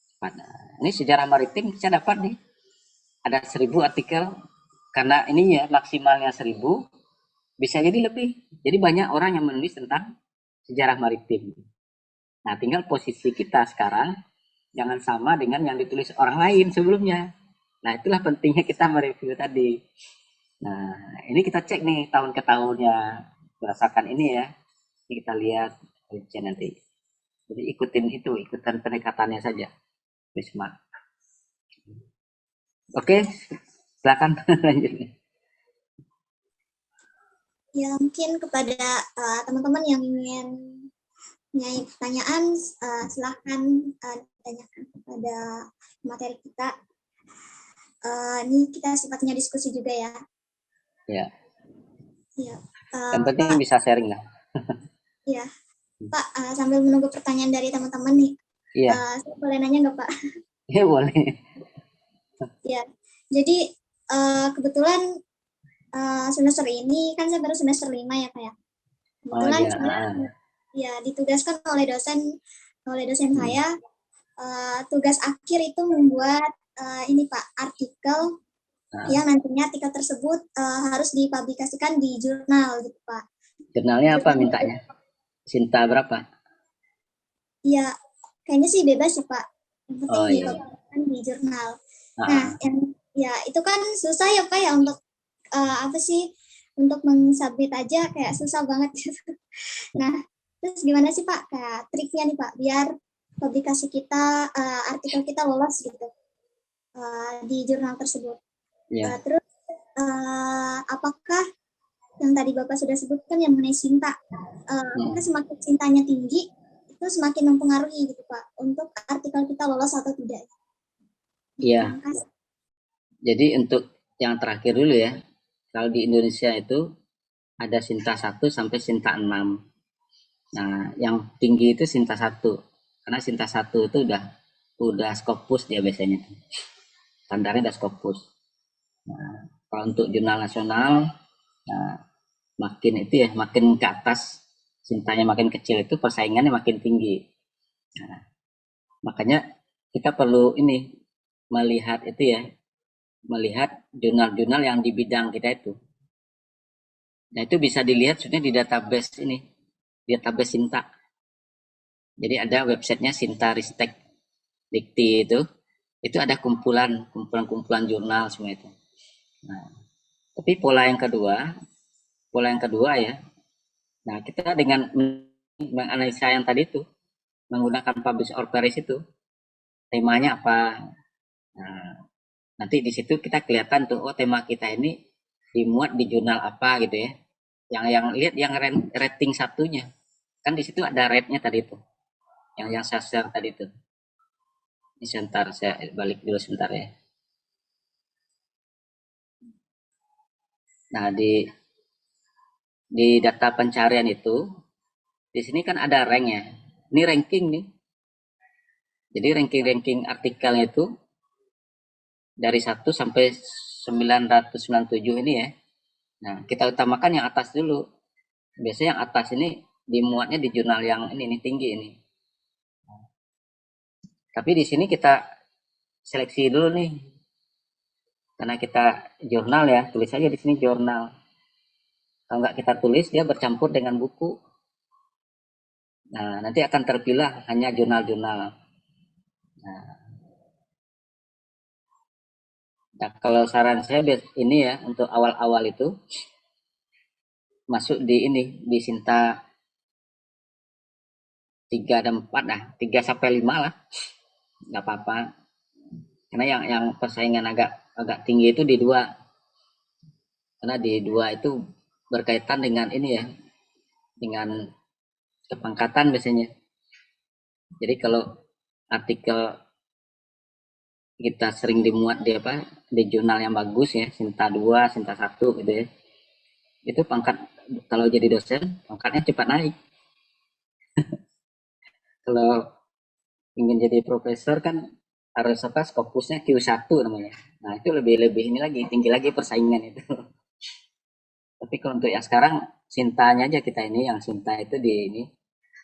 Cepat. Nah, ini sejarah maritim saya dapat nih, ada 1000 artikel, karena ini ya maksimalnya 1000, bisa jadi lebih. Jadi banyak orang yang menulis tentang sejarah maritim. Nah tinggal posisi kita sekarang jangan sama dengan yang ditulis orang lain sebelumnya. Nah itulah pentingnya kita mereview tadi. Nah ini kita cek nih tahun ke tahunnya berdasarkan ini ya. Ini kita lihat nanti. Jadi ikutin pendekatannya saja. Wisma. Oke, silakan lanjut. Ya, mungkin kepada teman-teman yang ingin punya pertanyaan, silahkan tanyakan kepada materi kita. Ini kita sifatnya diskusi juga ya. Ya. Ya, Yang penting Pak, bisa sharing lah. ya, Pak, sambil menunggu pertanyaan dari teman-teman nih, Iya, saya boleh nanya nggak Pak? ya boleh. Ya, jadi kebetulan semester ini kan saya baru semester 5 ya Pak ya. Oh Kebetulan iya. saya ya ditugaskan oleh dosen saya, tugas akhir itu membuat ini Pak, artikel yang nantinya artikel tersebut harus dipublikasikan di jurnal gitu Pak. Jurnalnya apa Jurnal itu, mintanya? Sinta berapa? ya kayaknya sih bebas sih Pak. Yang penting Oh iya. dipublikasikan di jurnal. Nah, Ah, yang ya itu kan susah ya Pak ya untuk apa sih, untuk mensubmit aja kayak susah banget gitu. Nah, terus gimana sih Pak kayak triknya nih Pak biar publikasi kita, artikel kita lolos gitu di jurnal tersebut. iya. Terus apakah yang tadi Bapak sudah sebutkan yang mengenai Sinta, apakah semakin Sintanya tinggi itu semakin mempengaruhi gitu Pak untuk artikel kita lolos atau tidak? Iya. Terima kasih. Jadi untuk yang terakhir dulu ya. Kalau di Indonesia itu ada Sinta 1 sampai Sinta 6. Nah, yang tinggi itu Sinta 1. Karena Sinta 1 itu udah Scopus dia biasanya. Standarnya udah Scopus. Nah, kalau untuk jurnal nasional, nah, makin itu ya, makin ke atas Sintanya makin kecil itu persaingannya makin tinggi. Nah, makanya kita perlu ini melihat itu ya, melihat jurnal-jurnal yang di bidang kita itu. Nah, itu bisa dilihat sebenarnya di database ini, database Sinta. Jadi ada websitenya Sinta Ristek Dikti itu ada kumpulan jurnal semua itu. Nah, tapi pola yang kedua ya. Nah, kita dengan menganalisa yang tadi itu menggunakan publish or perish itu, temanya apa. Nah, nanti di situ kita kelihatan tuh, oh tema kita ini dimuat di jurnal apa gitu ya. Yang lihat yang rating satunya. Kan di situ ada rate-nya tadi tuh. Yang saya share tadi tuh. Ini sebentar saya balik dulu sebentar ya. Nah, di data pencarian itu di sini kan ada rank ya. Ini ranking nih. Jadi ranking-ranking artikelnya itu dari 1 sampai 997 ini ya. Nah, kita utamakan yang atas dulu. Biasanya yang atas ini dimuatnya di jurnal yang ini nih tinggi ini. Tapi di sini kita seleksi dulu nih. Karena kita jurnal ya, tulis aja di sini jurnal. Kalau nggak kita tulis dia bercampur dengan buku. Nah, nanti akan terpilah hanya jurnal-jurnal. Nah, kalau saran saya ini ya untuk awal-awal itu masuk di ini di Sinta 3 dan 4 lah, 3 sampai 5 lah. Nggak apa-apa. Karena yang persaingan agak agak tinggi itu di 2. Karena di 2 itu berkaitan dengan ini ya, dengan kepangkatan biasanya. Jadi kalau artikel kita sering dimuat di apa di jurnal yang bagus ya, Sinta 2, Sinta 1 gitu ya. Itu pangkat kalau jadi dosen, pangkatnya cepat naik. Kalau ingin jadi profesor kan harus apa skopusnya Q1 namanya. Nah, itu lebih ini lagi, tinggi lagi persaingan itu. Tapi kalau untuk yang sekarang Sintanya aja kita ini yang Sinta itu di ini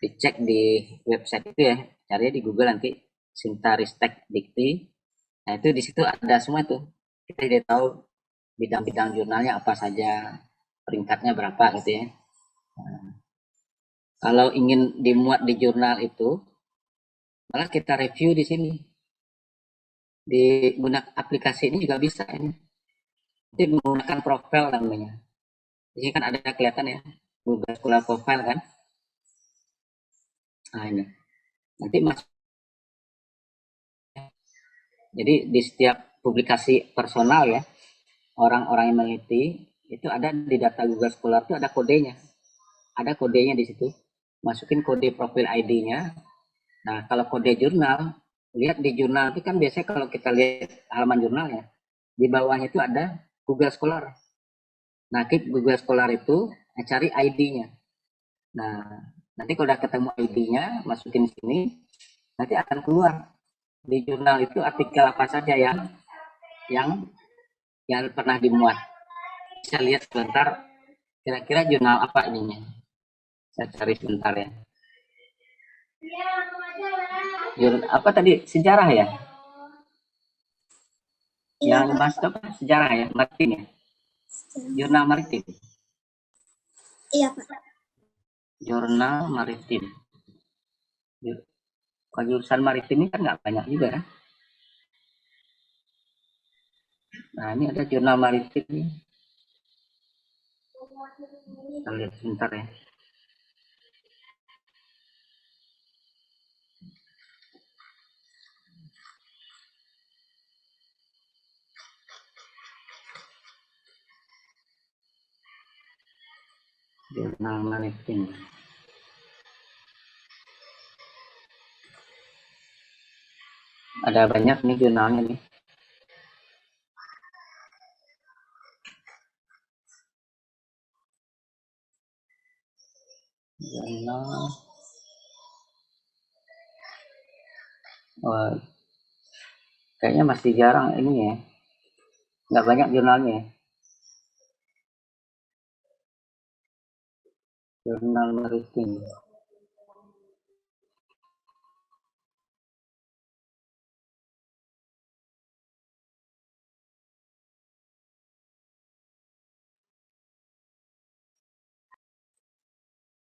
dicek di website itu ya, cari di Google nanti Sinta Ristek Dikti. Nah, itu di situ ada semua tuh. Kita jadi tahu bidang-bidang jurnalnya apa saja, peringkatnya berapa gitu ya. Nah, kalau ingin dimuat di jurnal itu, malah kita review di sini. Di gunakan aplikasi ini juga bisa ini. Jadi menggunakan profil namanya. Di sini kan ada kelihatan ya, Google Scholar Profile kan. Nah ini. Nanti masuk Jadi di setiap publikasi personal ya, orang-orang yang meneliti itu ada di data Google Scholar itu ada kodenya. Ada kodenya di situ. Masukin kode profil ID-nya. Nah, kalau kode jurnal, lihat di jurnal itu kan biasanya kalau kita lihat halaman jurnal ya, di bawahnya itu ada Google Scholar. Nah, klik Google Scholar itu, cari ID-nya. Nah, nanti kalau udah ketemu ID-nya, masukin sini, nanti akan keluar di jurnal itu artikel apa saja yang yang pernah dimuat. Saya lihat sebentar, kira-kira jurnal apa ininya. Saya cari sebentar ya. Jurnal apa tadi? Sejarah ya? Iya, Yang Pak. bahas apa? Sejarah ya, maritim ya. Jurnal maritim. Iya, Pak. Jurnal maritim. Kalau jurusan maritim ini kan nggak banyak juga ya. Nah, ini ada jurnal maritim nih. Kita lihat sebentar ya. Jurnal maritim. Ada banyak nih jurnalnya nih. Jurnal. Oh, kayaknya masih jarang ini ya. Nggak banyak jurnalnya ya. Jurnal maritim.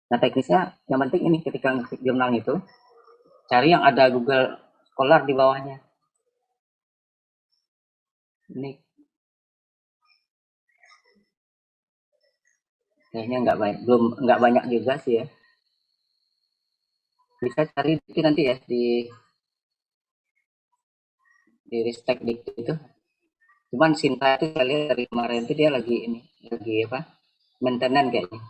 Nah, teknisnya yang penting ini ketika ngeklik jurnal itu, cari yang ada Google Scholar di bawahnya. Ini kayaknya nggak banyak juga sih ya. Bisa cari itu nanti ya di Ristek Dikti itu. Cuman Sinta itu saya lihat dari kemarin itu dia lagi apa? Maintenance kayaknya.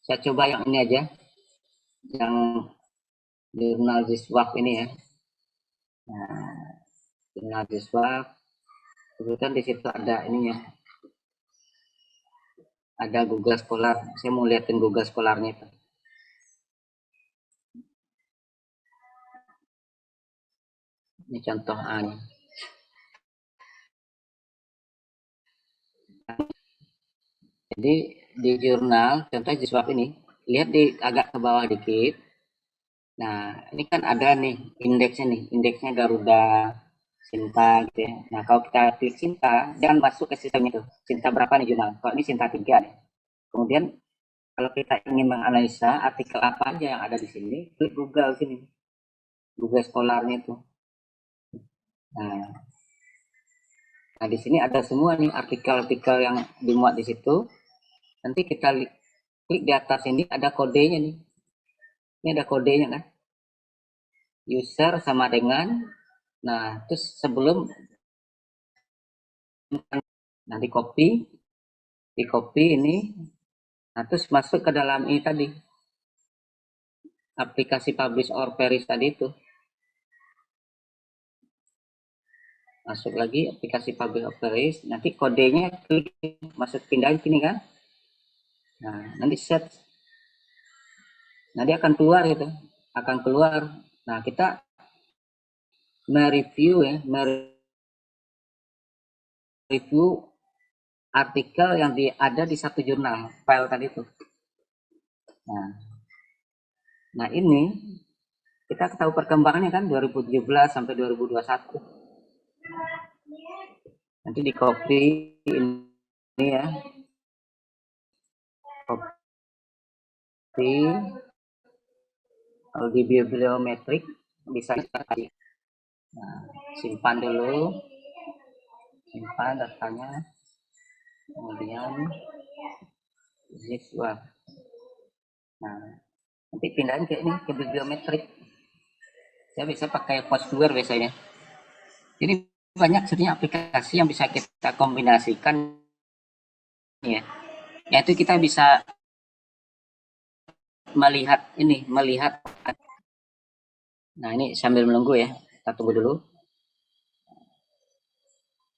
Saya coba yang ini aja, yang jurnal Ziswap ini ya. Nah, jurnal Ziswap, kebetulan di situ ada ininya, ada Google Scholar. Saya mau liatin Google Scholarnya itu. Ini contoh A nya. Jadi di jurnal, contoh Ziswap ini, lihat di agak ke bawah dikit. Nah, ini kan ada nih indeksnya Garuda, Sinta gitu ya. Nah, kalau kita klik Sinta, jangan masuk ke sistem itu. Sinta berapa nih jurnal? Kalau ini Sinta 3 nih. Kemudian kalau kita ingin menganalisa artikel apa aja yang ada di sini, klik Google sini. Google Scholarnya itu. Nah, nah di sini ada semua nih artikel-artikel yang dimuat di situ. Nanti kita klik di atas ini ada kodenya nih. Ini ada kodenya kan. User sama dengan, nah terus sebelum, nah di copy ini, nah terus masuk ke dalam ini tadi, aplikasi publish or perish tadi itu. Masuk lagi aplikasi publish or perish, nanti kodenya klik, masuk pindahin sini kan. Nah, nanti set, nanti akan keluar gitu, akan keluar. Nah, kita mereview ya, mereview artikel yang ada di satu jurnal file tadi itu. Nah, nah ini kita tahu perkembangannya kan 2017 sampai 2021. Nanti di copy ini ya, copy, kalau di bibliometrik bisa tadi. Nah, simpan dulu, simpan datanya, kemudian zip. Nah, nanti pindahin ke ini, ke bibliometrik. Saya bisa pakai Foursquare biasanya. Jadi banyak sebenarnya aplikasi yang bisa kita kombinasikan ya. Yaitu kita bisa melihat. Nah, ini sambil menunggu ya. Kita tunggu dulu.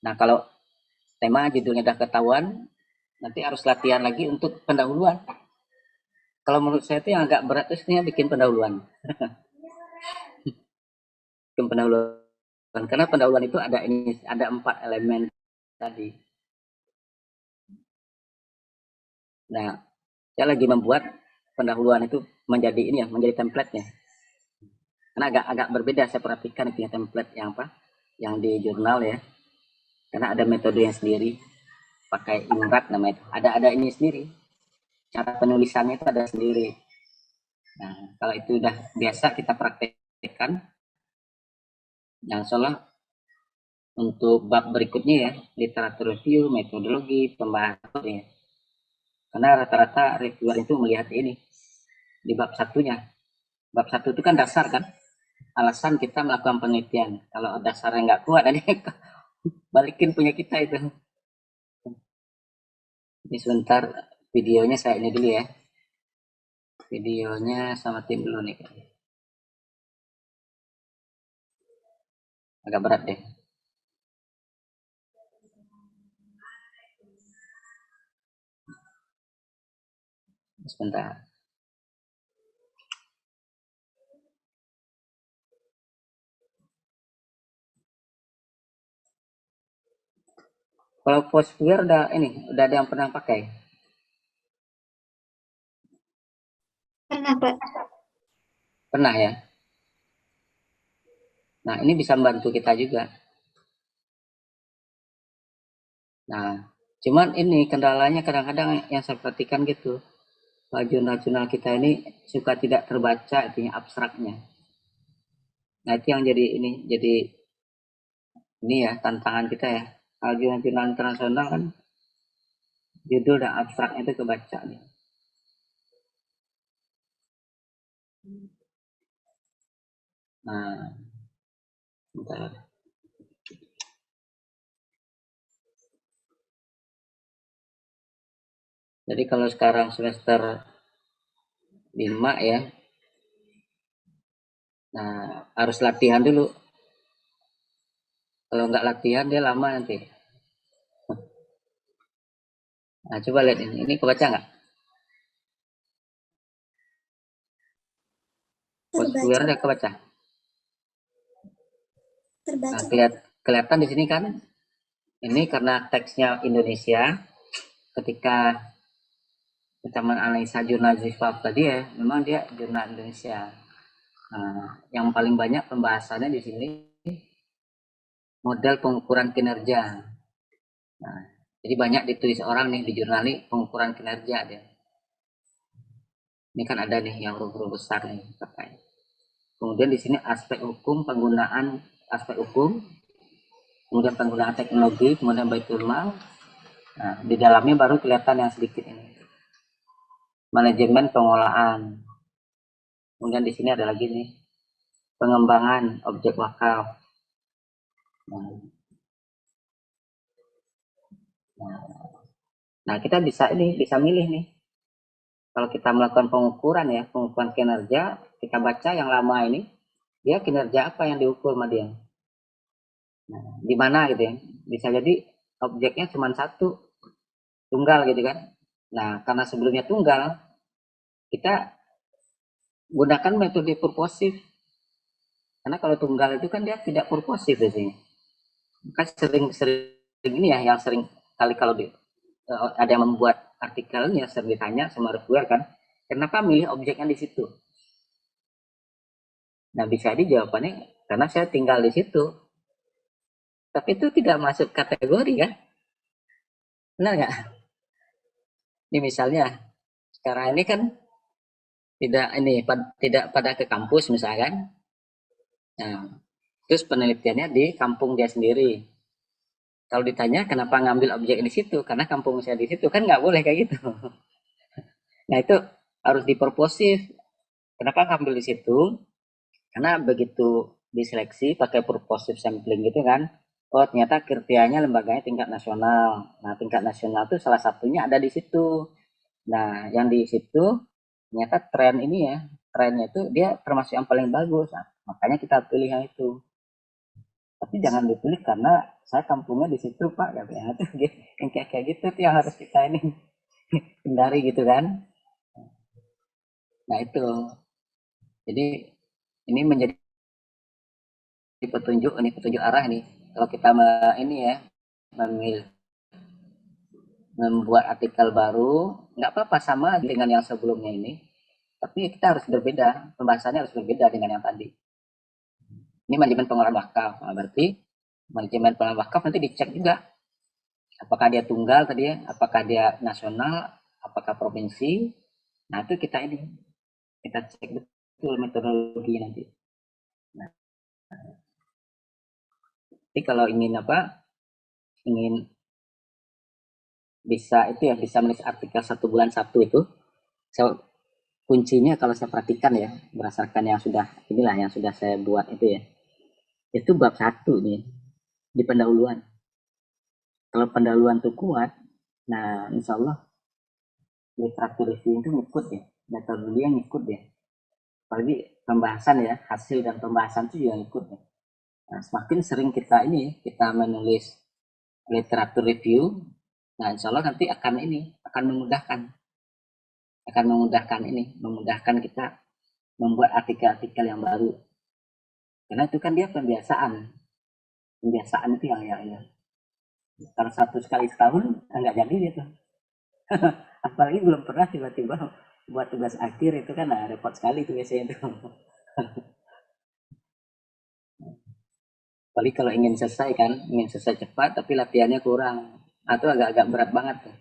Nah, kalau tema judulnya udah ketahuan, nanti harus latihan lagi untuk pendahuluan. Kalau menurut saya itu yang agak berat itu sebenarnya bikin pendahuluan. Bikin pendahuluan. Karena pendahuluan itu ada 4 elemen tadi. Nah, saya lagi membuat pendahuluan itu menjadi template-nya. Karena agak berbeda saya perhatikan itu template yang yang di jurnal ya. Karena ada metodenya sendiri, pakai Imrat namanya itu. Ada ini sendiri. Cara penulisannya itu ada sendiri. Nah, kalau itu udah biasa kita praktekkan, yang salah untuk bab berikutnya ya, literatur review, metodologi, pembahasan ya. Karena rata-rata reviewer itu melihat ini di bab satunya. Bab satu itu kan dasar kan, alasan kita melakukan penelitian. Kalau dasarnya nggak kuat, nanti balikin punya kita itu. Ini sebentar videonya saya ini dulu ya. Videonya sama tim dulu nih. Agak berat deh. Sebentar. Kalau Foursquare udah ada yang pernah pakai. Pernah, Pak. Pernah ya. Nah, ini bisa membantu kita juga. Nah, cuman ini kendalanya kadang-kadang yang saya perhatikan gitu. Jurnal-jurnal kita ini suka tidak terbaca artinya abstraknya. Nah, itu yang jadi ya tantangan kita ya. Kalau jurnal-jurnal internasional kan judul dan abstraknya itu kebaca nih. Nah, bentar. Jadi kalau sekarang semester 5 ya, nah harus latihan dulu. Kalau nggak latihan dia lama nanti. Nah, coba lihat ini kebaca nggak? Foursquare Terbaca, udah kebaca. Nah, terbaca. kelihatan di sini kan, ini karena teksnya Indonesia, ketika kita menganalisa jurnal Zifaf tadi ya, memang dia jurnal Indonesia. Nah, yang paling banyak pembahasannya di sini model pengukuran kinerja. Nah, jadi banyak ditulis orang nih di jurnal ini pengukuran kinerja dia. Ini kan ada nih yang huruf-huruf besar nih pakai. Kemudian di sini aspek hukum, kemudian penggunaan teknologi, kemudian baitul mal. Nah, di dalamnya baru kelihatan yang sedikit ini. Manajemen pengolahan. Kemudian di sini ada lagi nih pengembangan objek wakaf. Nah, kita bisa milih nih. Kalau kita melakukan pengukuran kinerja, kita baca yang lama ini, dia kinerja apa yang diukur sama dia. Nah, di mana gitu ya. Bisa jadi objeknya cuma satu, tunggal gitu kan. Nah, karena sebelumnya tunggal, kita gunakan metode purposif. Karena kalau tunggal itu kan dia tidak purposif biasanya. Kan sering ini ya, yang sering kali kalau ada yang membuat artikelnya sering ditanya sama reviewer kan, kenapa milih objeknya di situ? Nah, bisa jawabannya karena saya tinggal di situ. Tapi itu tidak masuk kategori kan? Benar nggak? Ini misalnya sekarang ini kan tidak pada ke kampus misalkan. Nah, terus penelitiannya di kampung dia sendiri. Kalau ditanya kenapa ngambil objek di situ, karena kampung saya di situ kan nggak boleh kayak gitu. Nah, itu harus diproposif. Kenapa ngambil di situ? Karena begitu diseleksi pakai purposive sampling gitu kan, Oh, ternyata kriterianya lembaganya tingkat nasional. Nah, tingkat nasional itu salah satunya ada di situ. Nah, yang di situ ternyata tren ini ya, trennya itu dia termasuk yang paling bagus. Nah, makanya kita pilih yang itu. Tapi jangan dipilih karena saya kampungnya di situ Pak, katanya tuh yang kayak gitu tuh yang harus kita ini hindari gitu kan. Nah itu, jadi ini menjadi petunjuk, ini petunjuk arah nih. Kalau kita ini ya memilih membuat artikel baru, nggak apa-apa sama dengan yang sebelumnya ini, tapi kita harus berbeda, pembahasannya harus berbeda dengan yang tadi. Ini manajemen pengelolaan wakaf, nah, berarti manajemen pengelolaan wakaf nanti dicek juga, apakah dia tunggal tadi ya, apakah dia nasional, apakah provinsi. Nah itu kita ini, kita cek betul metodologi nanti. Nah, jadi kalau ingin apa, ingin bisa itu ya, bisa menulis artikel 1 bulan 1 itu, saya kuncinya kalau saya perhatikan ya, berdasarkan yang sudah inilah yang sudah saya buat itu bab 1 nih di pendahuluan. Kalau pendahuluan itu kuat, nah insya Allah literatur review itu ngikut ya, metodologi yang ngikut ya. Apalagi pembahasan ya, hasil dan pembahasan itu juga ngikut ya. Nah, semakin sering kita menulis literatur review, nah insya Allah nanti akan memudahkan kita membuat artikel-artikel yang baru. Karena itu kan dia pembiasaan itu yang kalau 1 kali setahun nggak jadi gitu. Apalagi belum pernah tiba-tiba buat tugas akhir itu kan repot sekali itu biasanya itu. Apalagi kalau ingin selesai cepat tapi latihannya kurang atau agak-agak berat banget tuh.